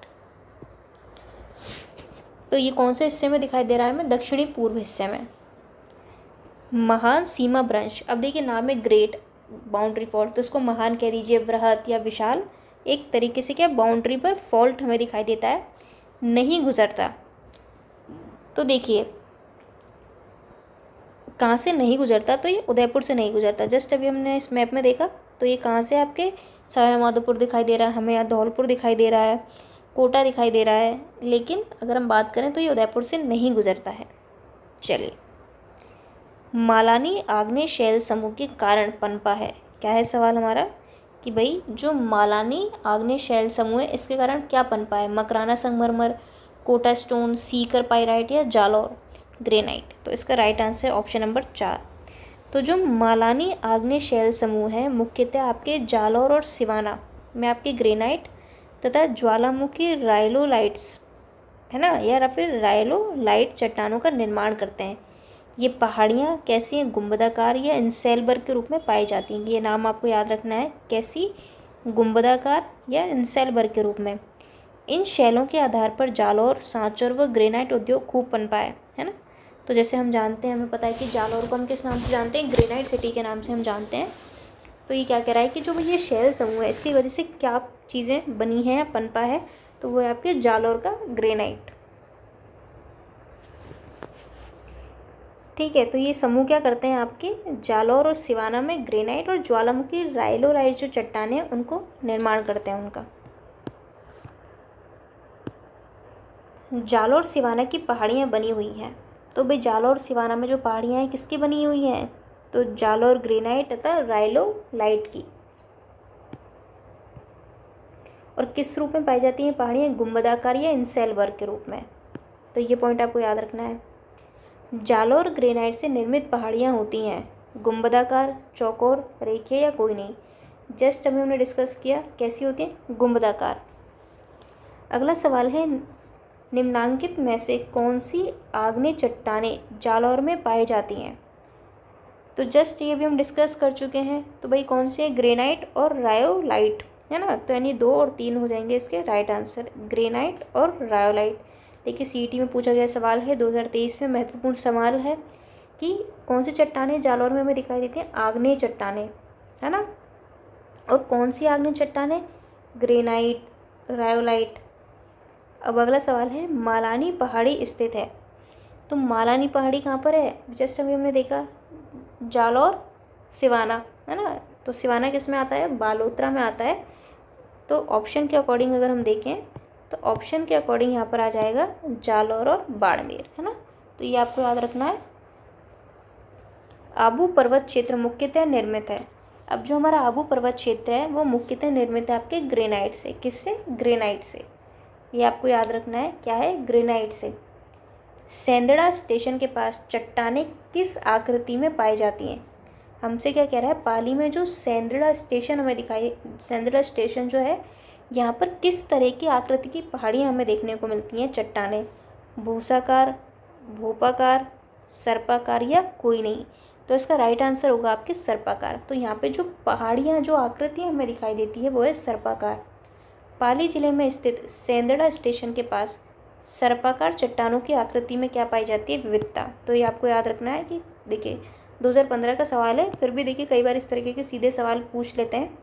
तो ये कौन से हिस्से में दिखाई दे रहा है हमें? दक्षिणी पूर्व हिस्से में। महान सीमा भ्रंश, अब देखिए नाम है ग्रेट बाउंड्री फॉल्ट, तो इसको महान कह दीजिए, बृहद या विशाल। एक तरीके से क्या बाउंड्री पर फॉल्ट हमें दिखाई देता है, नहीं गुजरता। तो देखिए कहाँ से नहीं गुजरता? तो ये उदयपुर से नहीं गुजरता। जस्ट अभी हमने इस मैप में देखा तो ये कहाँ से आपके सवाई माधोपुर दिखाई दे रहा है हमें, या धौलपुर दिखाई दे रहा है, कोटा दिखाई दे रहा है, लेकिन अगर हम बात करें तो ये उदयपुर से नहीं गुजरता है। चलिए मालानी आग्नेय शैल समूह के कारण पनपा है। क्या है सवाल हमारा कि भाई जो मालानी आग्नेय शैल समूह है इसके कारण क्या पनपा है? मकराना संगमरमर, कोटा स्टोन, सीकर पाइराइट या जालौर ग्रेनाइट। तो इसका राइट आंसर है ऑप्शन नंबर 4। तो जो मालानी आग्नेय शैल समूह है मुख्यतः आपके जालौर और सिवाना में आपके ग्रेनाइट तथा ज्वालामुखी राइलोलाइट्स, है ना, या फिर राइलोलाइट चट्टानों का निर्माण करते हैं। ये पहाड़ियाँ कैसी हैं, गुंबदाकार या इंसेलबर्ग के रूप में पाई जाती हैं। ये नाम आपको याद रखना है, कैसी, गुंबदाकार या इंसेलबर्ग के रूप में। इन शैलों के आधार पर जालौर, सांचौर व ग्रेनाइट उद्योग खूब पनपा है ना। तो जैसे हम जानते हैं, हमें पता है कि जालौर को हम किस नाम से जानते हैं, ग्रेनाइट सिटी के नाम से हम जानते हैं। तो ये क्या कह रहा है कि जो ये शैल समूह है, इसकी वजह से क्या चीज़ें बनी हैं या पनपा है, तो वो है आपके जालौर का ग्रेनाइट। ठीक है, तो ये समूह क्या करते हैं आपके जालौर और सिवाना में ग्रेनाइट और ज्वालामुखी राइलोराइट जो चट्टानें हैं उनको निर्माण करते हैं उनका। जालौर सिवाना की पहाड़ियाँ बनी हुई हैं। तो भाई जालौर सिवाना में जो पहाड़ियाँ हैं किसकी बनी हुई हैं, तो जालौर ग्रेनाइट तथा राइलोलाइट की। और किस रूप में पाई जाती हैं पहाड़ियाँ, गुंबदाकार या इंसेलबर्ग के रूप में। तो ये पॉइंट आपको याद रखना है। जालौर ग्रेनाइट से निर्मित पहाड़ियाँ होती हैं गुंबदाकार, चौकोर, रेखीय या कोई नहीं। जस्ट अभी हमने डिस्कस किया कैसी होती हैं, गुंबदाकार। अगला सवाल है, निम्नांकित में से कौन सी आग्नेय चट्टानें जालौर में पाई जाती हैं। तो जस्ट ये भी हम डिस्कस कर चुके हैं। तो भाई कौन से, ग्रेनाइट और रायोलाइट, है ना। तो यानी 2 और 3 हो जाएंगे इसके राइट आंसर, ग्रेनाइट और रायोलाइट। देखिए सीईटी में पूछा गया सवाल है 2023 में, महत्वपूर्ण सवाल है कि कौन सी चट्टानें जालौर में हमें दिखाई देती हैं, आग्नेय चट्टानें, है ना। और कौन सी आग्नेय चट्टानें, ग्रेनाइट, रायोलाइट। अब अगला सवाल है, मालानी पहाड़ी स्थित है। तो मालानी पहाड़ी कहाँ पर है, जस्ट अभी हमने देखा जालौर सिवाना, है ना। तो सिवाना किस में आता है, बालोतरा में आता है। तो ऑप्शन के अकॉर्डिंग अगर हम देखें तो ऑप्शन के अकॉर्डिंग यहाँ पर आ जाएगा जालौर और बाड़मेर, है ना। तो ये आपको याद रखना है। आबू पर्वत क्षेत्र मुख्यतः निर्मित है। अब जो हमारा आबू पर्वत क्षेत्र है वो मुख्यतः निर्मित है आपके ग्रेनाइट से। किससे, ग्रेनाइट से। ये आपको याद रखना है, क्या है, ग्रेनाइट से। सेंदड़ा स्टेशन के पास चट्टानें किस आकृति में पाई जाती हैं। हमसे क्या कह रहा है, पाली में जो सेंदड़ा स्टेशन हमें दिखाई, सेंदड़ा स्टेशन जो है यहाँ पर किस तरह की आकृति की पहाड़ियाँ हमें देखने को मिलती हैं, चट्टानें, भूसाकार, भूपाकार, सर्पाकार या कोई नहीं। तो इसका राइट आंसर होगा आपके सर्पाकार। तो यहाँ पे जो पहाड़ियाँ, जो आकृतियाँ हमें दिखाई देती है वो है सर्पाकार। पाली जिले में स्थित सेंदड़ा स्टेशन के पास सर्पाकार चट्टानों की आकृति में क्या पाई जाती है, विविधता। तो ये आपको याद रखना है कि देखिए 2015 का सवाल है, फिर भी देखिए कई बार इस तरीके के सीधे सवाल पूछ लेते हैं।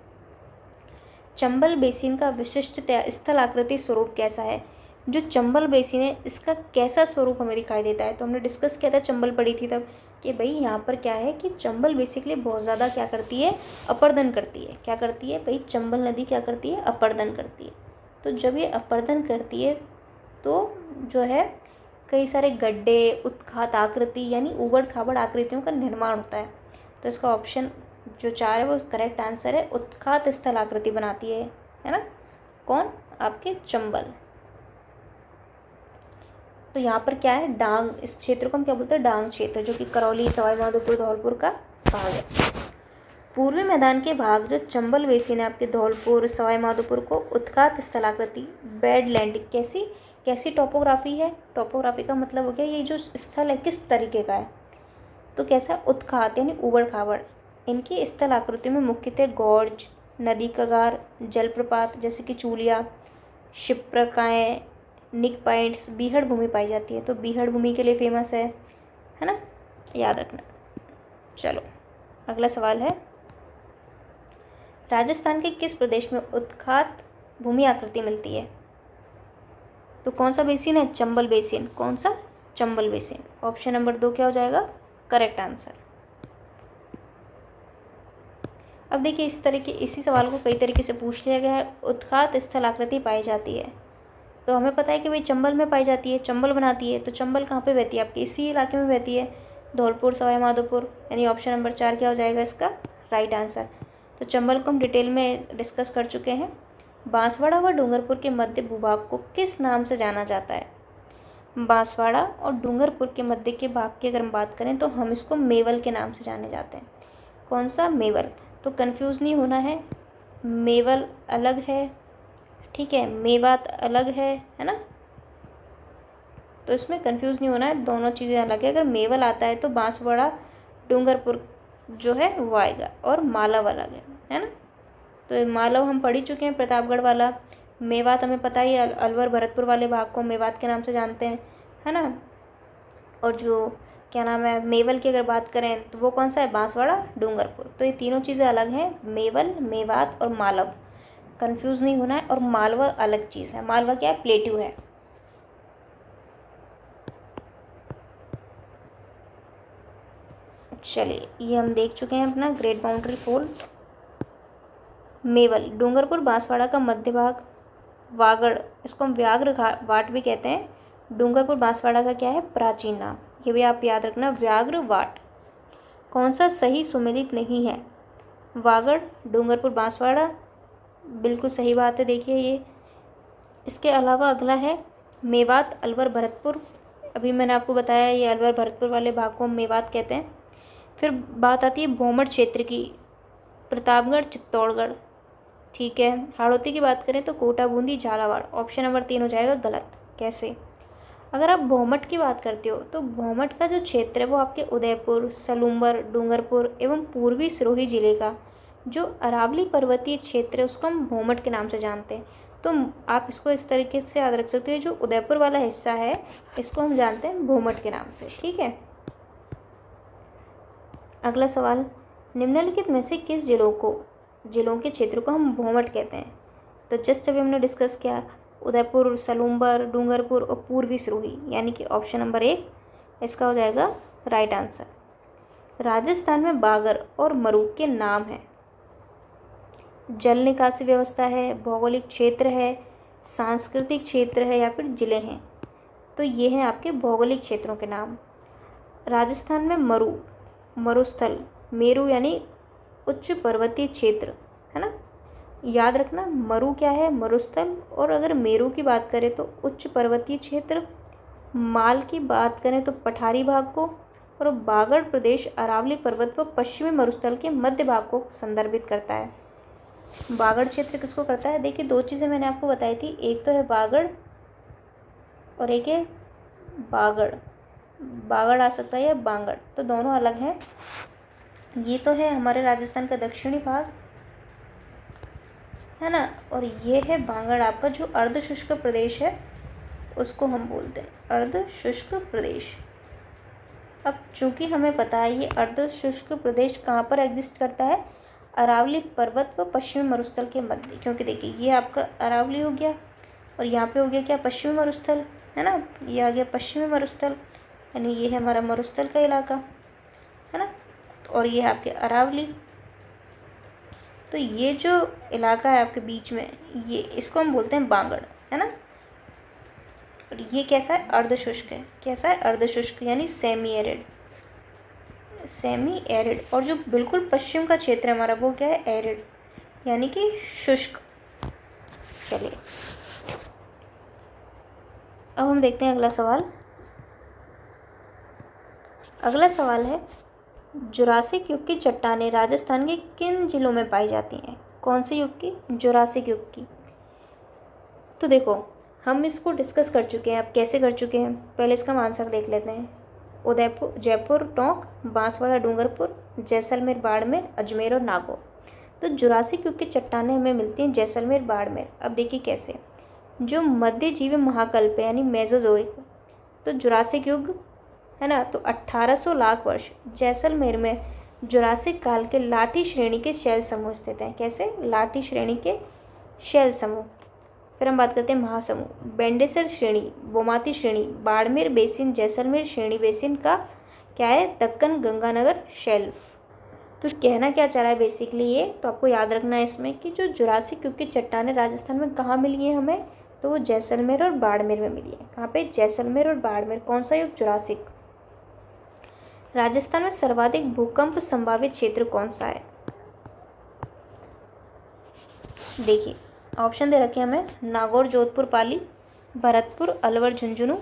चंबल बेसिन का विशिष्ट स्थल आकृति स्वरूप कैसा है। जो चंबल बेसिन है इसका कैसा स्वरूप हमें दिखाई देता है। तो हमने डिस्कस किया था, चंबल पड़ी थी तब, कि भाई यहाँ पर क्या है कि चंबल बेसिकली बहुत ज़्यादा क्या करती है, अपर्दन करती है। क्या करती है भाई, चंबल नदी क्या करती है, अपर्दन करती है। तो जब ये अपर्दन करती है तो जो है कई सारे गड्ढे, उत्खात आकृति यानी उबड़ खाबड़ आकृतियों का निर्माण होता है। तो इसका ऑप्शन जो 4 है वो करेक्ट आंसर है, उत्खात स्थल आकृति बनाती है ना। कौन, आपके चंबल। तो यहाँ पर क्या है, डांग, इस क्षेत्र को हम क्या बोलते हैं, डांग क्षेत्र, जो कि करौली, सवाई माधोपुर, धौलपुर का भाग है। पूर्वी मैदान के भाग जो चंबल बेसिन है आपके धौलपुर, सवाई माधोपुर को उत्खात स्थलाकृति, बेडलैंड, कैसी टोपोग्राफी है। टोपोग्राफी का मतलब हो गया ये जो स्थल है किस तरीके का है। तो कैसा, उत्खात यानी उबड़ खाबड़। इनकी स्थल आकृति में मुख्यतः गॉर्ज, नदी कगार, जलप्रपात जैसे कि चूलिया, शिप्रकाएँ, निक पॉइंट्स, बीहड़ भूमि पाई जाती है। तो बीहड़ भूमि के लिए फेमस है ना, याद रखना। चलो अगला सवाल है, राजस्थान के किस प्रदेश में उत्खात भूमि आकृति मिलती है। तो कौन सा बेसिन है, चंबल बेसिन। कौन सा, चंबल बेसिन। ऑप्शन नंबर 2 क्या हो जाएगा, करेक्ट आंसर। अब देखिए इस तरीके, इसी सवाल को कई तरीके से पूछ लिया गया है। उत्खात स्थल आकृति पाई जाती है, तो हमें पता है कि भाई चंबल में पाई जाती है, चंबल बनाती है। तो चंबल कहाँ पे बहती है, आपकी इसी इलाके में बहती है, धौलपुर, सवाई माधोपुर। यानी ऑप्शन नंबर 4 क्या हो जाएगा इसका राइट आंसर। तो चंबल को हम डिटेल में डिस्कस कर चुके हैं। बांसवाड़ा व डूंगरपुर के मध्य भूभाग को किस नाम से जाना जाता है। बांसवाड़ा और डूंगरपुर के मध्य के भाग की अगर हम बात करें तो हम इसको मेवल के नाम से जाने जाते हैं। कौन सा, मेवल। तो कंफ्यूज नहीं होना है, मेवल अलग है, ठीक है, मेवात अलग है ना। तो इसमें कंफ्यूज नहीं होना है, दोनों चीज़ें अलग है। अगर मेवल आता है तो बांसवाड़ा डूंगरपुर जो है वो आएगा, और मालव अलग है ना। तो मालव हम पढ़ ही चुके हैं, प्रतापगढ़ वाला। मेवात हमें पता ही है, अलवर भरतपुर वाले भाग को मेवात के नाम से जानते हैं, है ना। और जो क्या नाम है मेवल की अगर बात करें तो वो कौन सा है, बांसवाड़ा डूंगरपुर। तो ये तीनों चीज़ें अलग हैं, मेवल, मेवात और मालव, कंफ्यूज नहीं होना है। और मालवा अलग चीज़ है, मालवा क्या है, प्लेट्यू है। चलिए ये हम देख चुके हैं अपना great boundary fold. Mewal Dungarpur Banswara का मध्य भाग, वागड़ इसको हम व्याघ्र वाट भी कहते हैं। डूंगरपुर बांसवाड़ा का क्या है, प्राचीन नाम। ये भी आप याद रखना, व्याघ्र वाट। कौन सा सही सुमेलित नहीं है, वागड़ डूंगरपुर बांसवाड़ा, बिल्कुल सही बात है। देखिए ये, इसके अलावा अगला है मेवात अलवर भरतपुर। अभी मैंने आपको बताया ये अलवर भरतपुर वाले भाग को हम मेवात कहते हैं। फिर बात आती है भौमट क्षेत्र की, प्रतापगढ़ चित्तौड़गढ़, ठीक है। हाड़ौती की बात करें तो कोटा बूंदी झालावाड़। ऑप्शन नंबर 3 हो जाएगा गलत। कैसे, अगर आप भौमट की बात करते हो तो भौमट का जो क्षेत्र है वो आपके उदयपुर, सलूम्बर, डूंगरपुर एवं पूर्वी सिरोही जिले का जो अरावली पर्वतीय क्षेत्र है उसको हम भौमट के नाम से जानते हैं। तो आप इसको इस तरीके से याद रख सकते हो, जो उदयपुर वाला हिस्सा है इसको हम जानते हैं भौमट के नाम से, ठीक है। अगला सवाल, निम्नलिखित में से किस जिलों के क्षेत्र को हम भौमट कहते हैं। तो जस्ट अभी हमने डिस्कस किया, उदयपुर, सलूम्बर, डूंगरपुर और पूर्वी सिरोही, यानी कि ऑप्शन नंबर 1 इसका हो जाएगा राइट आंसर। राजस्थान में बागर और मरू के नाम हैं, जल निकासी व्यवस्था है, भौगोलिक क्षेत्र है, सांस्कृतिक क्षेत्र है या फिर जिले हैं। तो ये हैं आपके भौगोलिक क्षेत्रों के नाम। राजस्थान में मरुस्थल, मेरू यानी उच्च पर्वतीय क्षेत्र, है ना। याद रखना, मरु क्या है, मरुस्थल। और अगर मेरू की बात करें तो उच्च पर्वतीय क्षेत्र, माल की बात करें तो पठारी भाग को, और बागड़ प्रदेश अरावली पर्वत व पश्चिमी मरुस्थल के मध्य भाग को संदर्भित करता है। बागड़ क्षेत्र किसको करता है, देखिए 2 चीज़ें मैंने आपको बताई थी, एक तो है बागड़ और एक है बागड़। बागड़ आ सकता है या बांगड़, तो दोनों अलग हैं। ये तो है हमारे राजस्थान का दक्षिणी भाग, है ना। और ये है बांगड़ आपका जो अर्ध शुष्क प्रदेश है उसको हम बोलते हैं अर्ध शुष्क प्रदेश। अब चूंकि हमें पता है ये अर्ध शुष्क प्रदेश कहाँ पर एग्जिस्ट करता है, अरावली पर्वत व पश्चिमी मरुस्थल के मध्य। क्योंकि देखिए ये आपका अरावली हो गया और यहाँ पे हो गया क्या, पश्चिमी मरुस्थल, है ना। ये आ गया पश्चिमी मरुस्थल, यानी ये है हमारा मरुस्थल का इलाका, है ना। और ये है आपके अरावली। तो ये जो इलाका है आपके बीच में, ये इसको हम बोलते हैं बांगड़, है ना। और ये कैसा है, अर्धशुष्क है। कैसा है, अर्धशुष्क यानी सेमी एरिड, सेमी एरिड। और जो बिल्कुल पश्चिम का क्षेत्र है हमारा वो क्या है, एरिड यानी कि शुष्क। चलिए अब हम देखते हैं अगला सवाल। अगला सवाल है, जुरासिक युग की चट्टानें राजस्थान के किन जिलों में पाई जाती हैं। कौन से युग की, जुरासिक युग की। तो देखो हम इसको डिस्कस कर चुके हैं, अब कैसे कर चुके हैं, पहले इसका हम आंसर देख लेते हैं। उदयपुर, जयपुर, टोंक, बांसवाड़ा, डूंगरपुर, जैसलमेर, बाड़मेर, अजमेर और नागौर। तो जुरासिक युग की चट्टानें हमें मिलती हैं जैसलमेर, बाड़मेर। अब देखिए कैसे, जो मध्यजीवी महाकल्प है यानी मेसोजोइक, तो जुरासिक युग है ना, तो 1800 लाख वर्ष जैसलमेर में जुरासिक काल के लाठी श्रेणी के शैल समूह स्थित हैं। कैसे, लाठी श्रेणी के शैल समूह। फिर हम बात करते हैं महासमूह, बेंडेसर श्रेणी, बोमाती श्रेणी, बाड़मेर बेसिन, जैसलमेर श्रेणी बेसिन का क्या है, दक्कन गंगानगर शेल्फ। तो कहना क्या चाह रहा है बेसिकली ये, तो आपको याद रखना है इसमें कि जो जुरासिक युग की चट्टानें राजस्थान में कहाँ मिली है हमें, तो वो जैसलमेर और बाड़मेर में मिली है। कहाँ पे, जैसलमेर और बाड़मेर। कौन सा युग, जुरासिक। राजस्थान में सर्वाधिक भूकंप संभावित क्षेत्र कौन सा है। देखिए ऑप्शन दे रखे हमें, नागौर, जोधपुर, पाली, भरतपुर, अलवर, झुंझुनू,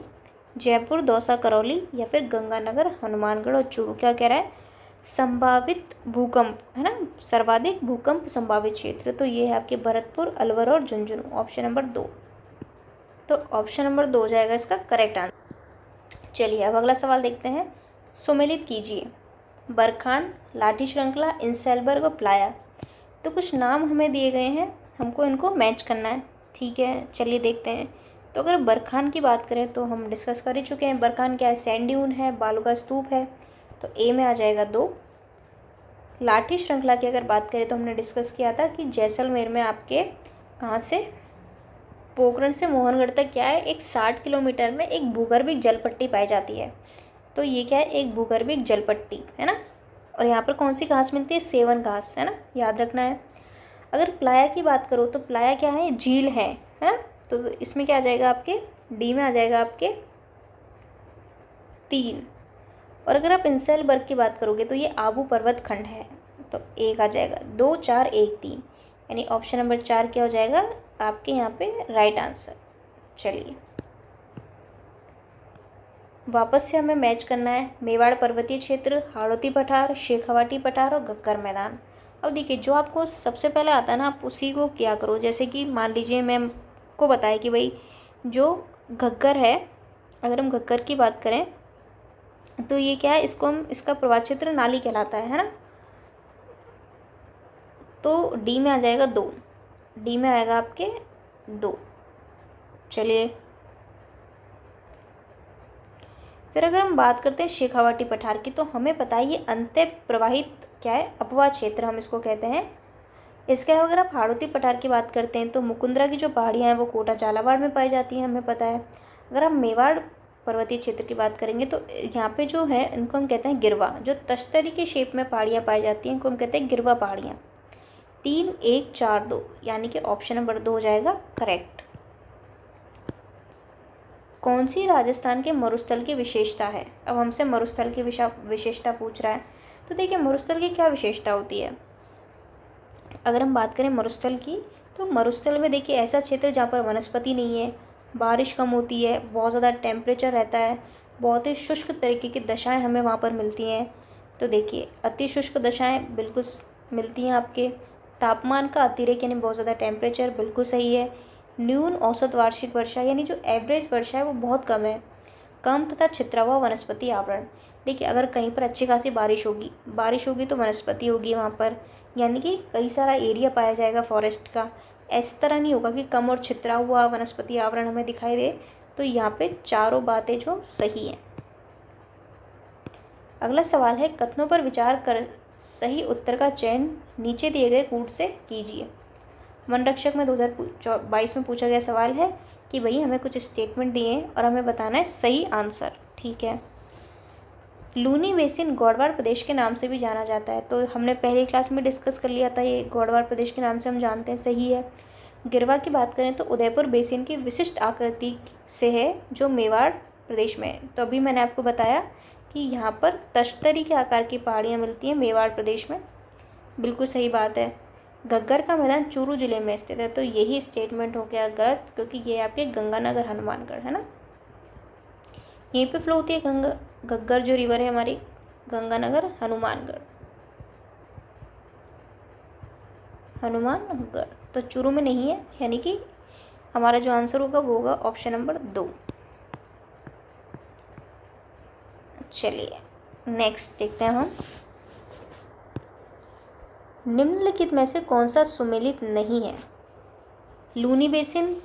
जयपुर, दौसा, करौली या फिर गंगानगर, हनुमानगढ़ और चूरू। क्या कह रहा है, संभावित भूकंप, है ना, सर्वाधिक भूकंप संभावित क्षेत्र। तो ये है आपके भरतपुर, अलवर और झुंझुनू, ऑप्शन नंबर 2। तो ऑप्शन नंबर 2 हो जाएगा इसका करेक्ट आंसर। चलिए अब अगला सवाल देखते हैं। सुमेलित कीजिए बरखान, लाठी श्रृंखला, इंसेलबर्ग और प्लाया। तो कुछ नाम हमें दिए गए हैं, हमको इनको मैच करना है। ठीक है, चलिए देखते हैं। तो अगर बरखान की बात करें तो हम डिस्कस कर ही चुके हैं। बरखान क्या है? सैंड ड्यून है, बालू का स्तूप है, तो ए में आ जाएगा 2। लाठी श्रृंखला की अगर बात करें तो हमने डिस्कस किया था कि जैसलमेर में आपके कहाँ से पोखरण से मोहनगढ़ तक क्या है, एक 60 किलोमीटर में एक भूगर्भिक जल पट्टी पाई जाती है। तो ये क्या है? एक भूगर्भिक जल पट्टी है ना। और यहाँ पर कौन सी घास मिलती है? सेवन घास, है ना, याद रखना है। अगर प्लाया की बात करो तो प्लाया क्या है? झील है ना। तो इसमें क्या आ जाएगा आपके? डी में आ जाएगा आपके 3। और अगर आप इंसेलबर्ग की बात करोगे तो ये आबू पर्वत खंड है, तो एक आ जाएगा 2, 4, 1, 3, यानी ऑप्शन नंबर 4 क्या हो जाएगा आपके यहाँ पे राइट आंसर। चलिए वापस से हमें मैच करना है। मेवाड़ पर्वतीय क्षेत्र, हाड़ौती पठार, शेखावाटी पठार और घग्गर मैदान। अब देखिए जो आपको सबसे पहले आता है ना, आप उसी को क्या करो। जैसे कि मान लीजिए मैं को बताया कि भाई जो घग्गर है, अगर हम घग्गर की बात करें तो ये क्या है, इसको हम, इसका प्रवाह क्षेत्र नाली कहलाता है ना। तो डी में आ जाएगा 2, डी में आएगा आपके 2। चलिए फिर अगर हम बात करते हैं शेखावाटी पठार की, तो हमें पता है ये अंत्य प्रवाहित क्या है, अपवाह क्षेत्र हम इसको कहते हैं। इसके अलावा अगर आप हाड़ौती पठार की बात करते हैं तो मुकुंदरा की जो पहाड़ियाँ हैं वो कोटा झालावाड़ में पाई जाती हैं, हमें पता है। अगर हम मेवाड़ पर्वतीय क्षेत्र की बात करेंगे तो यहाँ पे जो है इनको हम कहते हैं गिरवा। जो तश्तरी के शेप में पहाड़ियाँ पाई जाती हैं इनको हम कहते हैं गिरवा पहाड़ियाँ। 3, 1, 4, 2, यानी कि ऑप्शन नंबर 2 हो जाएगा करेक्ट। कौन सी राजस्थान के मरुस्थल की विशेषता है? अब हमसे मरुस्थल की विशेषता पूछ रहा है। तो देखिए मरुस्थल की क्या विशेषता होती है। अगर हम बात करें मरुस्थल की, तो मरुस्थल में देखिए ऐसा क्षेत्र जहाँ पर वनस्पति नहीं है, बारिश कम होती है, बहुत ज़्यादा टेम्परेचर रहता है, बहुत ही शुष्क तरीके की दशाएं हमें वहाँ पर मिलती हैं। तो देखिए अति शुष्क दशाएं बिल्कुल मिलती हैं आपके। तापमान का अतिरेक यानी बहुत ज़्यादा टेम्परेचर बिल्कुल सही है। न्यून औसत वार्षिक वर्षा यानी जो एवरेज वर्षा है वो बहुत कम है। कम तथा छितरा हुआ वनस्पति आवरण। देखिए अगर कहीं पर अच्छी खासी बारिश होगी तो वनस्पति होगी वहाँ पर, यानी कि कई सारा एरिया पाया जाएगा फॉरेस्ट का। इस तरह नहीं होगा कि कम और छितरा हुआ वनस्पति आवरण हमें दिखाई दे। तो यहाँ पे चारों बातें जो सही हैं। अगला सवाल है कथनों पर विचार कर सही उत्तर का चयन नीचे दिए गए कूट से कीजिए। वन रक्षक में 2022 में पूछा गया सवाल है कि भाई हमें कुछ स्टेटमेंट दिए हैं और हमें बताना है सही आंसर। ठीक है, लूनी बेसिन गौड़वाड़ प्रदेश के नाम से भी जाना जाता है, तो हमने पहले क्लास में डिस्कस कर लिया था, ये गौड़वाड़ प्रदेश के नाम से हम जानते हैं, सही है। गिरवा की बात करें तो उदयपुर बेसिन की विशिष्ट आकृति से है जो मेवाड़ प्रदेश में है। तो अभी मैंने आपको बताया कि यहाँ पर तश्तरी के आकार की पहाड़ियाँ मिलती हैं मेवाड़ प्रदेश में, बिल्कुल सही बात है। घग्गर का मैदान चूरू जिले में स्थित है, तो यही स्टेटमेंट हो गया गलत, क्योंकि ये आपके गंगानगर हनुमानगढ़ है ना, यहीं पे फ्लो होती है घग्गर जो रिवर है हमारी, गंगानगर हनुमानगढ़, तो चूरू में नहीं है, यानी कि हमारा जो आंसर होगा वो होगा ऑप्शन नंबर 2। चलिए नेक्स्ट देखते हैं हम। निम्नलिखित में से कौन सा सुमेलित नहीं है? लूनी बेसिन,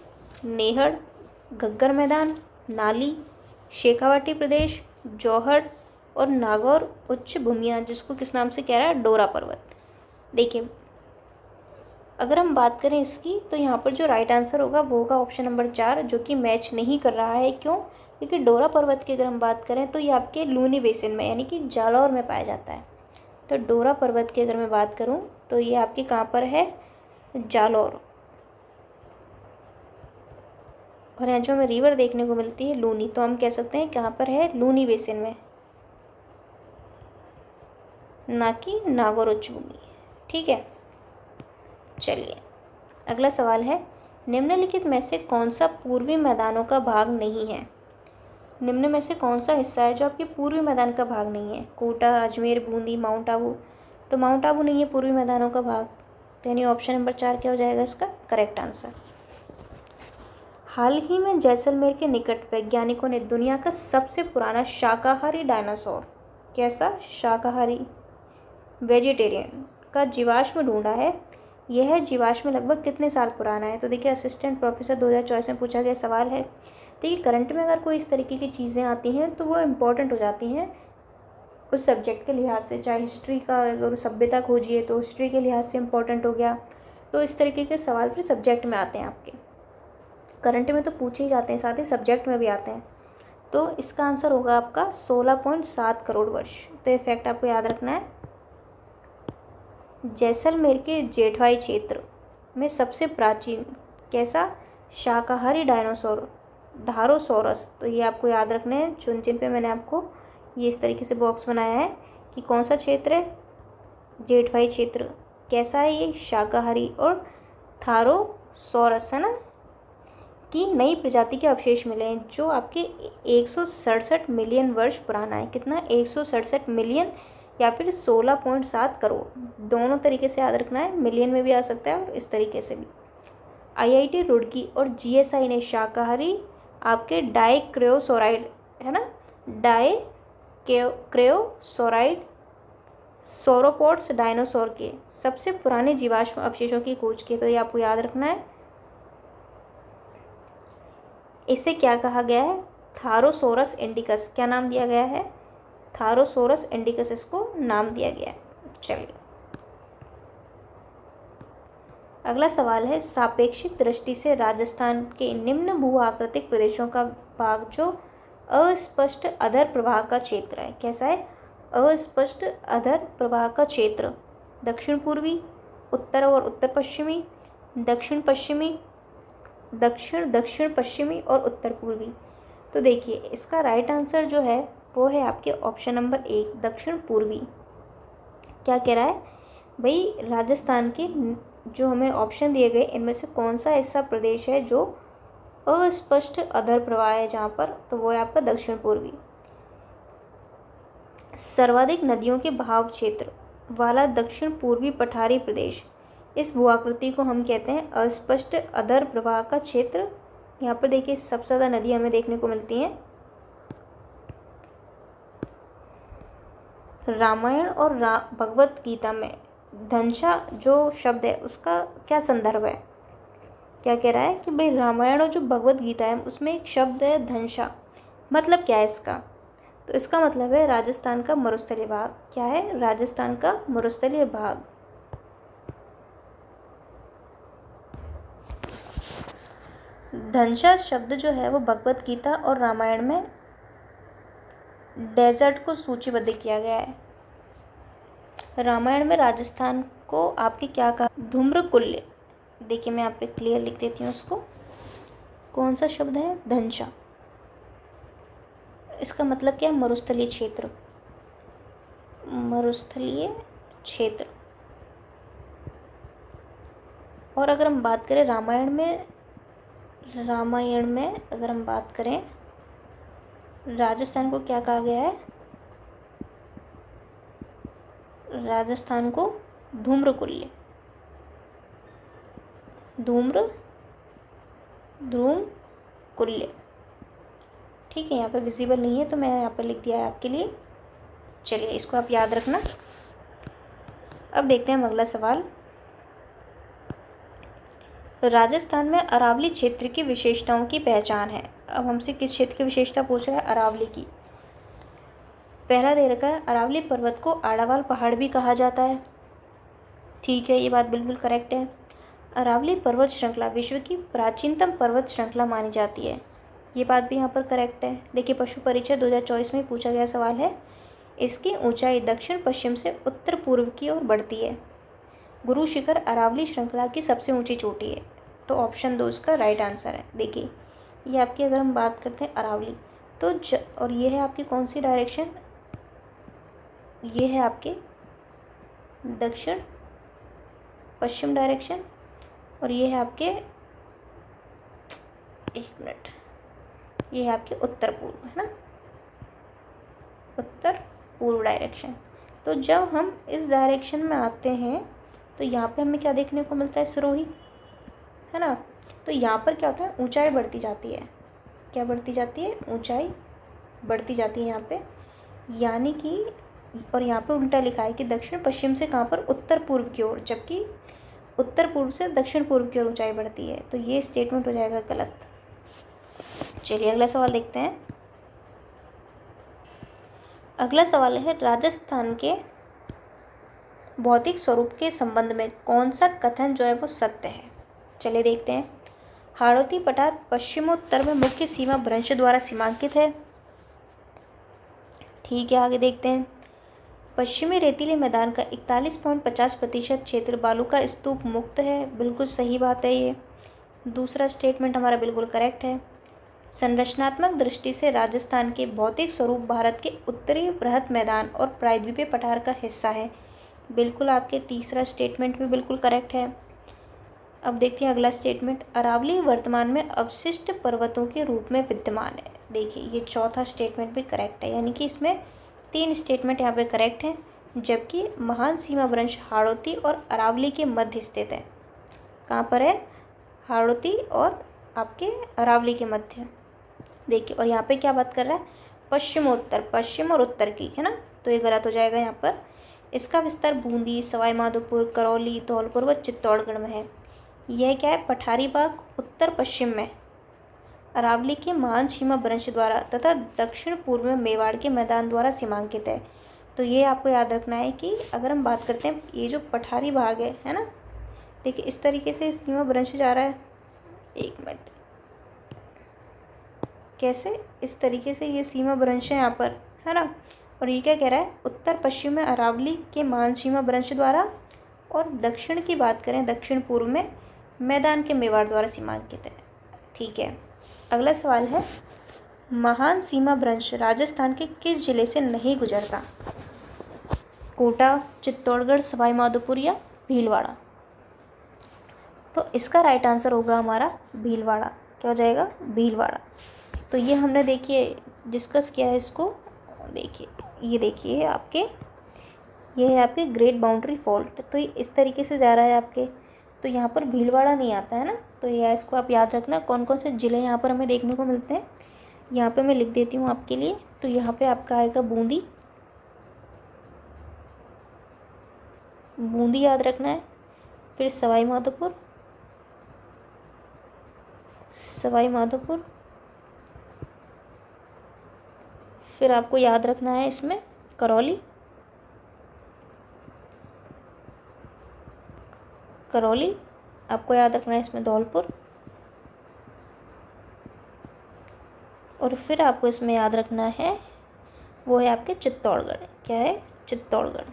नेहड़, घग्गर मैदान, नाली, शेखावाटी प्रदेश, जौहर और नागौर उच्च भूमियाँ, जिसको किस नाम से कह रहा है? डोरा पर्वत। देखिए अगर हम बात करें इसकी तो यहाँ पर जो राइट आंसर होगा वो होगा ऑप्शन नंबर 4, जो कि मैच नहीं कर रहा है। क्यों? क्योंकि डोरा पर्वत की अगर हम बात करें तो ये आपके लूनी बेसिन में यानी कि जालौर में पाया जाता है। तो डोरा पर्वत की अगर मैं बात करूं तो ये आपकी कहाँ पर है? जालौर। और यहाँ जो हमें रिवर देखने को मिलती है लूनी, तो हम कह सकते हैं कहाँ पर है? लूनी बेसिन में, ना कि नागौर उच्च भूमि। ठीक है, चलिए अगला सवाल है निम्नलिखित में से कौन सा पूर्वी मैदानों का भाग नहीं है? निम्न में से कौन सा हिस्सा है जो आपके पूर्वी मैदान का भाग नहीं है? कोटा, अजमेर, बूंदी, माउंट आबू। तो माउंट आबू नहीं है पूर्वी मैदानों का भाग, तो यानी ऑप्शन नंबर 4 क्या हो जाएगा इसका करेक्ट आंसर। हाल ही में जैसलमेर के निकट वैज्ञानिकों ने दुनिया का सबसे पुराना शाकाहारी डायनासोर, कैसा शाकाहारी वेजिटेरियन का जीवाश्म ढूंढा है। यह जीवाश्म लगभग कितने साल पुराना है? तो देखिए असिस्टेंट प्रोफेसर 2024 में पूछा गया सवाल है। देखिए करंट में अगर कोई इस तरीके की चीज़ें आती हैं तो वो इम्पोर्टेंट हो जाती हैं उस सब्जेक्ट के लिहाज से। चाहे हिस्ट्री का अगर सभ्यता खोजिए तो हिस्ट्री के लिहाज से इम्पोर्टेंट हो गया। तो इस तरीके के सवाल फिर सब्जेक्ट में आते हैं, आपके करंट में तो पूछे ही जाते हैं, साथ ही सब्जेक्ट में भी आते हैं। तो इसका आंसर होगा आपका 16.7 करोड़ वर्ष। तो ये फैक्ट आपको याद रखना है। जैसलमेर के जेठवाई क्षेत्र में सबसे प्राचीन कैसा शाकाहारी डायनासोर धारोसोरस। तो ये आपको याद रखना है। चुन चिन्ह पे मैंने आपको ये इस तरीके से बॉक्स बनाया है कि कौन सा क्षेत्र है, जेठवाई क्षेत्र। कैसा है ये, शाकाहारी। और थारोसोरस है ना, की नई प्रजाति के अवशेष मिले हैं जो आपके 167 मिलियन वर्ष पुराना है। कितना, 167 मिलियन या फिर 16.7 करोड़। दोनों तरीके से याद रखना है, मिलियन में भी आ सकता है और इस तरीके से भी। IIT रुड़की और GSI ने शाकाहारी आपके डाइक्रेओसोराइड है ना, डाइक्रेओसोराइड सोरोपोड्स डायनासोर के सबसे पुराने जीवाश्म अवशेषों की खोज की। तो ये आपको याद रखना है। इसे क्या कहा गया है, थारोसोरस इंडिकस। क्या नाम दिया गया है, थारोसोरस इंडिकस इसको नाम दिया गया है। चलिए अगला सवाल है, सापेक्षिक दृष्टि से राजस्थान के निम्न भू आकृतिक प्रदेशों का भाग जो अस्पष्ट अधर प्रवाह का क्षेत्र है, कैसा है, अस्पष्ट अधर प्रवाह का क्षेत्र। दक्षिण पूर्वी, उत्तर और उत्तर पश्चिमी, दक्षिण पश्चिमी, दक्षिण दक्षिण पश्चिमी और उत्तर पूर्वी। तो देखिए इसका राइट आंसर जो है वो है आपके ऑप्शन नंबर 1 दक्षिण पूर्वी। क्या कह रहा है भाई, राजस्थान के जो हमें ऑप्शन दिए गए इनमें से कौन सा ऐसा प्रदेश है जो अस्पष्ट अधर प्रवाह है जहाँ पर, तो वो है आपका दक्षिण पूर्वी। सर्वाधिक नदियों के बहाव क्षेत्र वाला दक्षिण पूर्वी पठारी प्रदेश, इस भूआकृति को हम कहते हैं अस्पष्ट अधर प्रवाह का क्षेत्र। यहाँ पर देखिए सबसे ज़्यादा नदी हमें देखने को मिलती हैं। रामायण और भगवत गीता में धनुषा जो शब्द है उसका क्या संदर्भ है। क्या कह रहा है कि भाई रामायण और जो भगवत गीता है उसमें एक शब्द है धनुषा। मतलब क्या है इसका, तो इसका मतलब है राजस्थान का मरुस्थलीय भाग। क्या है, राजस्थान का मरुस्थलीय भाग। धनुषा शब्द जो है वो भगवत गीता और रामायण में डेजर्ट को सूचीबद्ध किया गया है। रामायण में राजस्थान को आपके क्या कहा, धूम्रकुल्य। देखिए मैं यहाँ पे क्लियर लिख देती हूँ उसको, कौन सा शब्द है, धनुषा। इसका मतलब क्या है, मरुस्थलीय क्षेत्र, मरुस्थलीय क्षेत्र। और अगर हम बात करें रामायण में अगर हम बात करें राजस्थान को क्या कहा गया है, राजस्थान को धूम्रकुल्य, धूम्रकुल्य। ठीक है, यहाँ पे विजिबल नहीं है तो मैं यहाँ पे लिख दिया है आपके लिए। चलिए इसको आप याद रखना। अब देखते हैं हम अगला सवाल। राजस्थान में अरावली क्षेत्र की विशेषताओं की पहचान है। अब हमसे किस क्षेत्र की विशेषता पूछ रहा है, अरावली की। पहला दे रखा है, अरावली पर्वत को आड़ावाल पहाड़ भी कहा जाता है। ठीक है, ये बात बिल्कुल करेक्ट है। अरावली पर्वत श्रृंखला विश्व की प्राचीनतम पर्वत श्रृंखला मानी जाती है। ये बात भी यहाँ पर करेक्ट है। देखिए पशु परिचय 2024 में पूछा गया सवाल है। इसकी ऊंचाई दक्षिण पश्चिम से उत्तर पूर्व की ओर बढ़ती है। गुरु शिखर अरावली श्रृंखला की सबसे ऊंची चोटी है। तो ऑप्शन 2 इसका राइट आंसर है। देखिए ये आपकी अगर हम बात करते हैं अरावली तो और ये है आपकी कौन सी डायरेक्शन, ये है आपके दक्षिण पश्चिम डायरेक्शन और ये है आपके, एक मिनट, ये है आपके उत्तर पूर्व, है ना, उत्तर पूर्व डायरेक्शन। तो जब हम इस डायरेक्शन में आते हैं तो यहाँ पे हमें क्या देखने को मिलता है, सिरोही, है ना। तो यहाँ पर क्या होता है, ऊंचाई बढ़ती जाती है। क्या बढ़ती जाती है? ऊंचाई बढ़ती जाती है यहाँ पे, यानी कि, और यहाँ पे उल्टा लिखा है कि दक्षिण पश्चिम से कहाँ पर, उत्तर पूर्व की ओर, जबकि उत्तर पूर्व से दक्षिण पूर्व की ओर ऊंचाई बढ़ती है। तो ये स्टेटमेंट हो जाएगा गलत। चलिए अगला सवाल देखते हैं। अगला सवाल है, राजस्थान के भौतिक स्वरूप के संबंध में कौन सा कथन जो है वो सत्य है? चलिए देखते हैं। हाड़ौती पठार पश्चिमोत्तर में मुख्य सीमा भ्रंश द्वारा सीमांकित है। ठीक है, आगे देखते हैं। पश्चिमी रेतीले मैदान का 41.50% क्षेत्र बालू का स्तूप मुक्त है। बिल्कुल सही बात है ये। दूसरा स्टेटमेंट हमारा बिल्कुल करेक्ट है। संरचनात्मक दृष्टि से राजस्थान के भौतिक स्वरूप भारत के उत्तरी बृहत मैदान और प्रायद्वीपीय पठार का हिस्सा है। बिल्कुल आपके तीसरा स्टेटमेंट भी बिल्कुल करेक्ट है। अब देखते हैं अगला स्टेटमेंट। अरावली वर्तमान में अवशिष्ट पर्वतों के रूप में विद्यमान है। देखिए ये चौथा स्टेटमेंट भी करेक्ट है, यानी कि इसमें 3 स्टेटमेंट यहाँ पे करेक्ट हैं, जबकि महान सीमा भ्रंश हाड़ौती और अरावली के मध्य स्थित है। कहाँ पर है? हाड़ौती और आपके अरावली के मध्य। देखिए, और यहाँ पे क्या बात कर रहा है? पश्चिमोत्तर, पश्चिम और उत्तर की, है ना, तो ये गलत हो जाएगा यहाँ पर। इसका विस्तार बूंदी, सवाई माधोपुर, करौली, धौलपुर व चित्तौड़गढ़ में है। यह क्या है? पठारी भाग उत्तर पश्चिम में अरावली के महान सीमा भ्रंश द्वारा तथा दक्षिण पूर्व में मेवाड़ के मैदान द्वारा सीमांकित है। तो ये आपको याद रखना है कि अगर हम बात करते हैं ये जो पठारी भाग है ना, देखिए इस तरीके से सीमा भ्रंश जा रहा है। एक मिनट, कैसे? इस तरीके से ये सीमा भ्रंश है यहाँ पर, है ना, और ये क्या कह रहा है? उत्तर पश्चिम में अरावली के महान सीमा भ्रंश द्वारा, और दक्षिण की बात करें दक्षिण पूर्व में मैदान के मेवाड़ द्वारा सीमांकित है। ठीक है, अगला सवाल है, महान सीमा भ्रंश राजस्थान के किस जिले से नहीं गुजरता? कोटा, चित्तौड़गढ़, सवाई माधोपुर या भीलवाड़ा? तो इसका राइट आंसर होगा हमारा भीलवाड़ा। क्या हो जाएगा? भीलवाड़ा। तो ये हमने देखिए डिस्कस किया है इसको। देखिए ये देखिए आपके, ये है आपके ग्रेट बाउंड्री फॉल्ट। तो ये इस तरीके से जा रहा है आपके, तो यहाँ पर भीलवाड़ा नहीं आता है ना। तो ये इसको आप याद रखना, कौन कौन से ज़िले यहाँ पर हमें देखने को मिलते हैं। यहाँ पे मैं लिख देती हूँ आपके लिए। तो यहाँ पे आपका आएगा बूंदी, बूंदी याद रखना है। फिर सवाई माधोपुर, सवाई माधोपुर। फिर आपको याद रखना है इसमें करौली, करौली आपको याद रखना है इसमें धौलपुर, और फिर आपको इसमें याद रखना है वो है आपके चित्तौड़गढ़। क्या है? चित्तौड़गढ़।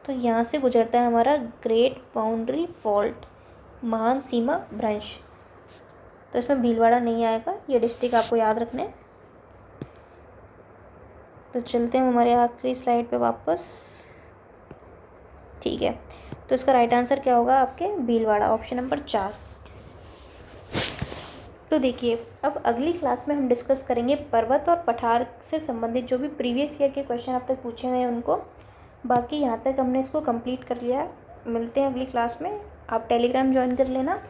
तो यहाँ से गुजरता है हमारा ग्रेट बाउंड्री फॉल्ट, महान सीमा भ्रंश। तो इसमें भीलवाड़ा नहीं आएगा, ये डिस्ट्रिक्ट आपको याद रखना है। तो चलते हैं हमारे आखिरी स्लाइड पे वापस। ठीक है, तो इसका राइट आंसर क्या होगा आपके? Bhilwara, option number 4। तो देखिए अब अगली क्लास में हम डिस्कस करेंगे पर्वत और पठार से संबंधित जो भी प्रीवियस ईयर के क्वेश्चन अब तक पूछे हुए हैं उनको। बाकी यहाँ तक हमने इसको कंप्लीट कर लिया है। मिलते हैं अगली क्लास में। आप टेलीग्राम ज्वाइन कर लेना,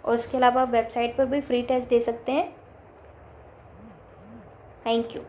और इसके अलावा आप वेबसाइट पर भी फ्री टेस्ट दे सकते हैं। Thank you.